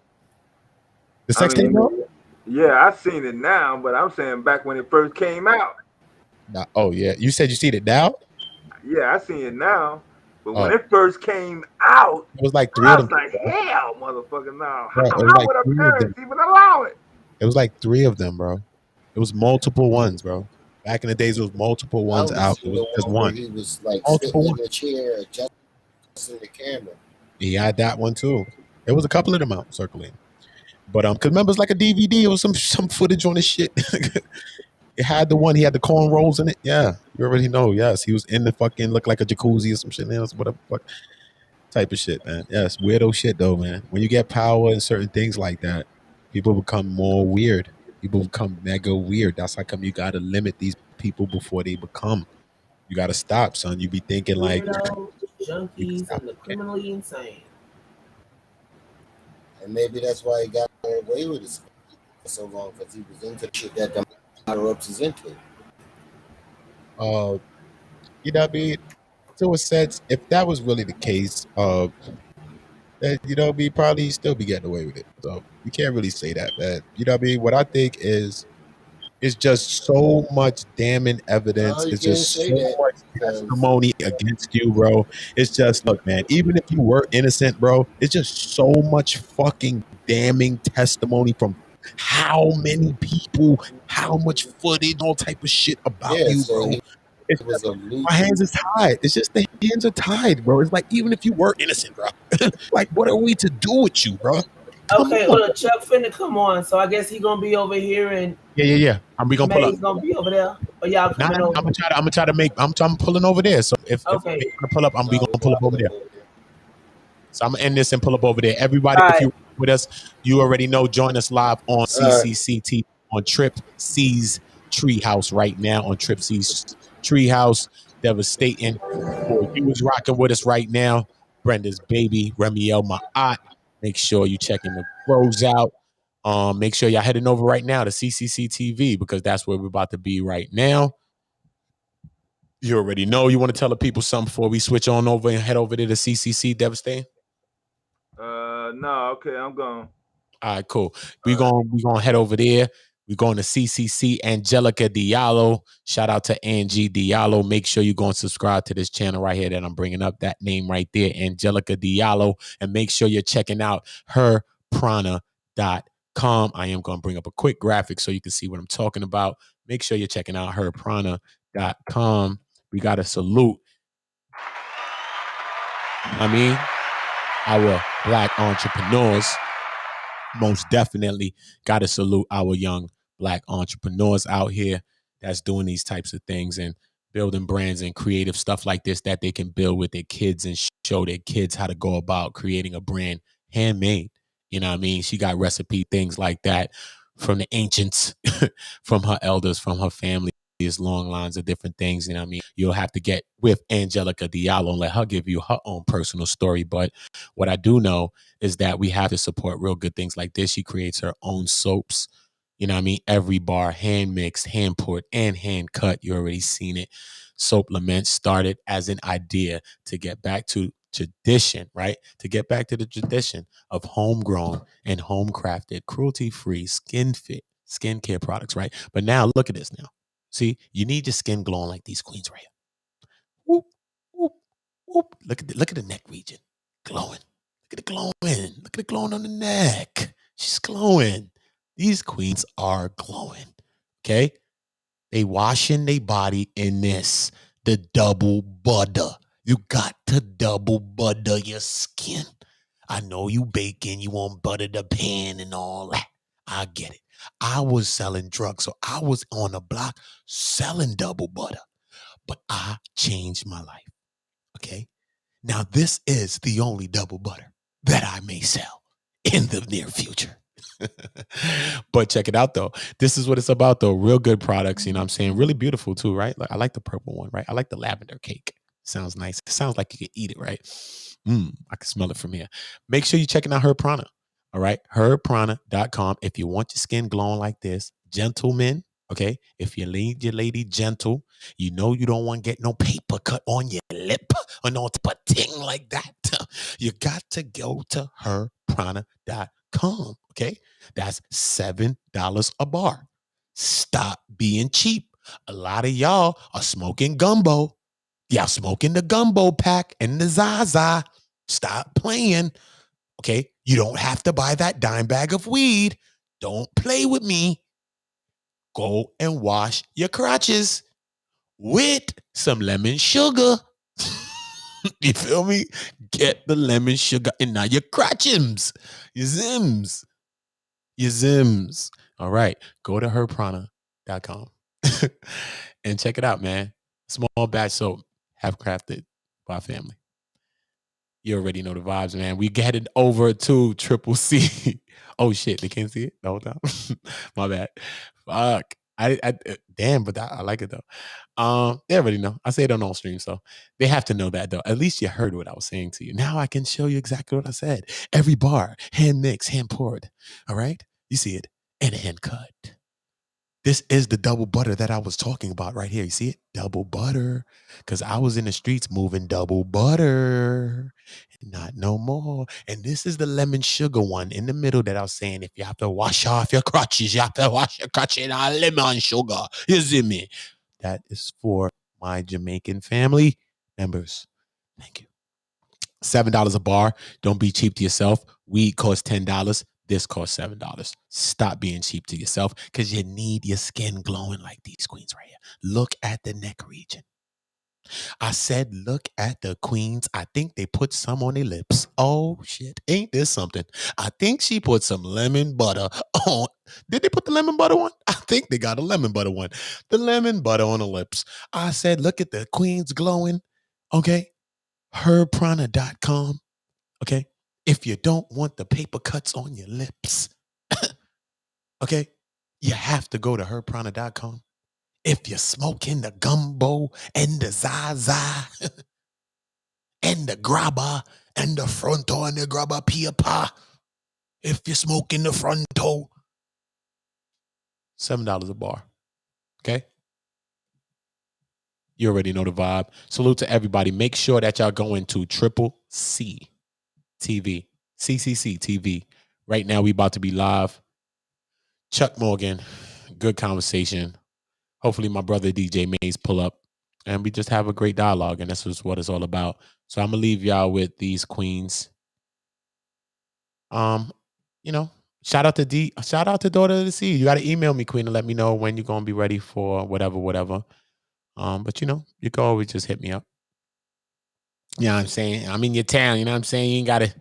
The I sex tape, mean, bro? yeah, I seen it now, but I'm saying back when it first came out. Nah, oh, yeah. You said you seen it now? Yeah, I seen it now, but when Oh, it first came out, it was like three I of was them. like, hell, motherfucker, no. Bro, it was How like would a three of them. parents even allow it? It was like three of them, bro. It was multiple ones, bro. Back in the days, it was multiple I ones only out. It seen was the just one where one. he was like Multiple sitting in ones. the chair adjusting the camera. He had that one too. There was a couple of them out circulating. But cause remember it's like a DVD or some footage on this shit. It had the one, he had the corn rolls in it. Yeah. You already know, yes. He was in the fucking look like a jacuzzi or some shit else, whatever fuck type of shit, man. Yes, weirdo shit though, man. When you get power and certain things like that, people become more weird. People become mega weird. That's how come you gotta limit these people before they become. You gotta stop, son. You be thinking like Weirdos, you can junkies, stop. and the criminally insane. And maybe that's why he got away with it for so long, because he was into shit that the higher ups is into. You know what I mean? To a sense, if that was really the case, that, you know what I mean, probably still be getting away with it. So you can't really say that, man. You know what I mean? What I think is it's just so much damning No, evidence. you It's can't just say so that much because testimony against you, bro. It's just, look, man, even if you were innocent, bro, it's just so much fucking damning testimony from how many people, how much footage, all type of shit about yeah, you, so bro. he It's was just a like, loose. my hands is tied. It's just the hands are tied, bro. It's like, even if you were innocent, bro, like, what are we to do with you, bro? Come Okay, on. Chuck finna come on, so I guess he gonna be over here and Yeah. We gonna pull up. May's gonna be over there. Or y'all Nah, coming I'm over? gonna try to make. I'm pulling over there. So if Okay. you want to pull up, we No, gonna pull up over there. So I'm gonna end this and pull up over there. Everybody, All if right. you with us, you already know. Join us live on CCCT on Trip C's Treehouse right now on Trip C's Treehouse. Devastating. For you is rocking with us right now. Brenda's baby, Remiel, my aunt. Make sure you checking the bros out. Make sure y'all heading over right now to CCC TV because that's where we're about to be right now. You already know. You want to tell the people something before we switch on over and head over to the CCC Devastating? No, okay, I'm gone. All right, cool. We're gonna head over there. We're going to CCC Angelica Diallo. Shout out to Angie Diallo. Make sure you go and subscribe to this channel right here that I'm bringing up. That name right there, Angelica Diallo. And make sure you're checking out herprana.com. I am going to bring up a quick graphic so you can see what I'm talking about. Make sure you're checking out herprana.com. We got to salute, I mean, our Black entrepreneurs. Most definitely got to salute our young Black entrepreneurs out here that's doing these types of things and building brands and creative stuff like this that they can build with their kids and show their kids how to go about creating a brand handmade. You know what I mean? She got recipe things like that from the ancients, from her elders, from her family. These long lines of different things. You know what I mean? You'll have to get with Angelica Diallo and let her give you her own personal story. But what I do know is that we have to support real good things like this. She creates her own soaps. You know what I mean? Every bar, hand mixed, hand poured, and hand cut. You already seen it. Soap Lament started as an idea to get back to tradition, right? To get back to the tradition of homegrown and home crafted, cruelty free, skin fit skincare products, right? But now look at this now. See, you need your skin glowing like these queens right here. Whoop, whoop, whoop. Look at the neck region glowing. Look at it glowing. Look at it glowing on the neck. She's glowing. These queens are glowing. Okay? They washing their body in this, the double butter. You got to double butter your skin. I know you baking, you want butter the pan and all that. I get it. I was selling drugs, so I was on the block selling double butter. But I changed my life. Okay? Now, this is the only double butter that I may sell in the near future. But check it out, though. This is what it's about, though. Real good products, you know what I'm saying? Really beautiful, too, right? Like, I like the purple one, right? I like the lavender cake. Sounds nice. It sounds like you can eat it, right? I can smell it from here. Make sure you're checking out Her Prana. All right? Herprana.com. If you want your skin glowing like this, gentlemen, okay? If you leave your lady gentle, you know you don't want to get no paper cut on your lip or no ting like that. You got to go to herprana.com, okay? That's $7 a bar. Stop being cheap. A lot of y'all are smoking gumbo. Y'all smoking the gumbo pack and the Zaza. Stop playing. Okay? You don't have to buy that dime bag of weed. Don't play with me. Go and wash your crotches with some lemon sugar. You feel me? Get the lemon sugar and now your crotchums, your zims, your zims. All right. Go to herprana.com and check it out, man. Small batch soap, half crafted by family. You already know the vibes, man. We headed over to Triple C. Oh shit, they can't see it the whole time. My bad. Fuck. I damn, but I like it though. They already know. I say it on all streams, so they have to know that though. At least you heard what I was saying to you. Now I can show you exactly what I said. Every bar, hand mixed, hand poured. All right, you see it, and hand cut. This is the double butter that I was talking about right here. You see it? Double butter. Because I was in the streets moving double butter. Not no more. And this is the lemon sugar one in the middle that I was saying, if you have to wash off your crotches, you have to wash your crotches in lemon sugar. You see me? That is for my Jamaican family members. Thank you. $7 a bar. Don't be cheap to yourself. Weed costs $10. This costs $7. Stop being cheap to yourself because you need your skin glowing like these queens right here. Look at the neck region. I said, look at the queens. I think they put some on their lips. Oh, shit. Ain't this something? I think she put some lemon butter on. Did they put the lemon butter on? I think they got a lemon butter one. The lemon butter on the lips. I said, look at the queens glowing. Okay. Herprana.com. Okay. If you don't want the paper cuts on your lips, okay, you have to go to herprana.com. If you're smoking the gumbo and the zaza and the grabber and the fronto and the grabber pia pa, if you're smoking the fronto, $7 a bar. Okay. You already know the vibe. Salute to everybody. Make sure that y'all go into Triple C TV, CCC TV. Right now, we about to be live. Chuck Morgan, good conversation. Hopefully my brother DJ Mays pull up and we just have a great dialogue, and this is what it's all about. So I'm gonna leave y'all with these queens. You know, shout out to Daughter of the Sea. You gotta email me, Queen, and let me know when you're gonna be ready for whatever. But you know, you can always just hit me up. You know what I'm saying? I'm in your town, you know what I'm saying? You ain't gotta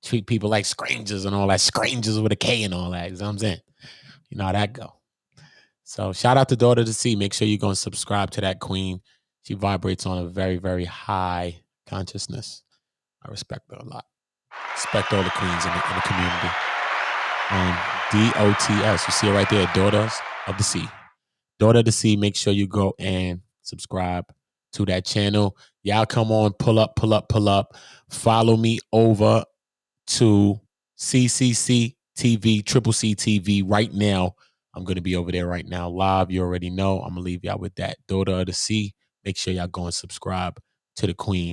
treat people like strangers and all that. Strangers with a K and all that. You know what I'm saying? You know how that go. So shout out to Daughter of the Sea. Make sure you're going to subscribe to that queen. She vibrates on a very, very high consciousness. I respect her a lot. Respect all the queens in the community. DOTS. You see it right there. Daughters of the Sea. Daughter of the Sea. Make sure you go and subscribe to that channel. Y'all come on. Pull up. Follow me over to CCC TV, Triple C TV right now. I'm going to be over there right now live. You already know. I'm going to leave y'all with that. Daughter of the Sea. Make sure y'all go and subscribe to the queen.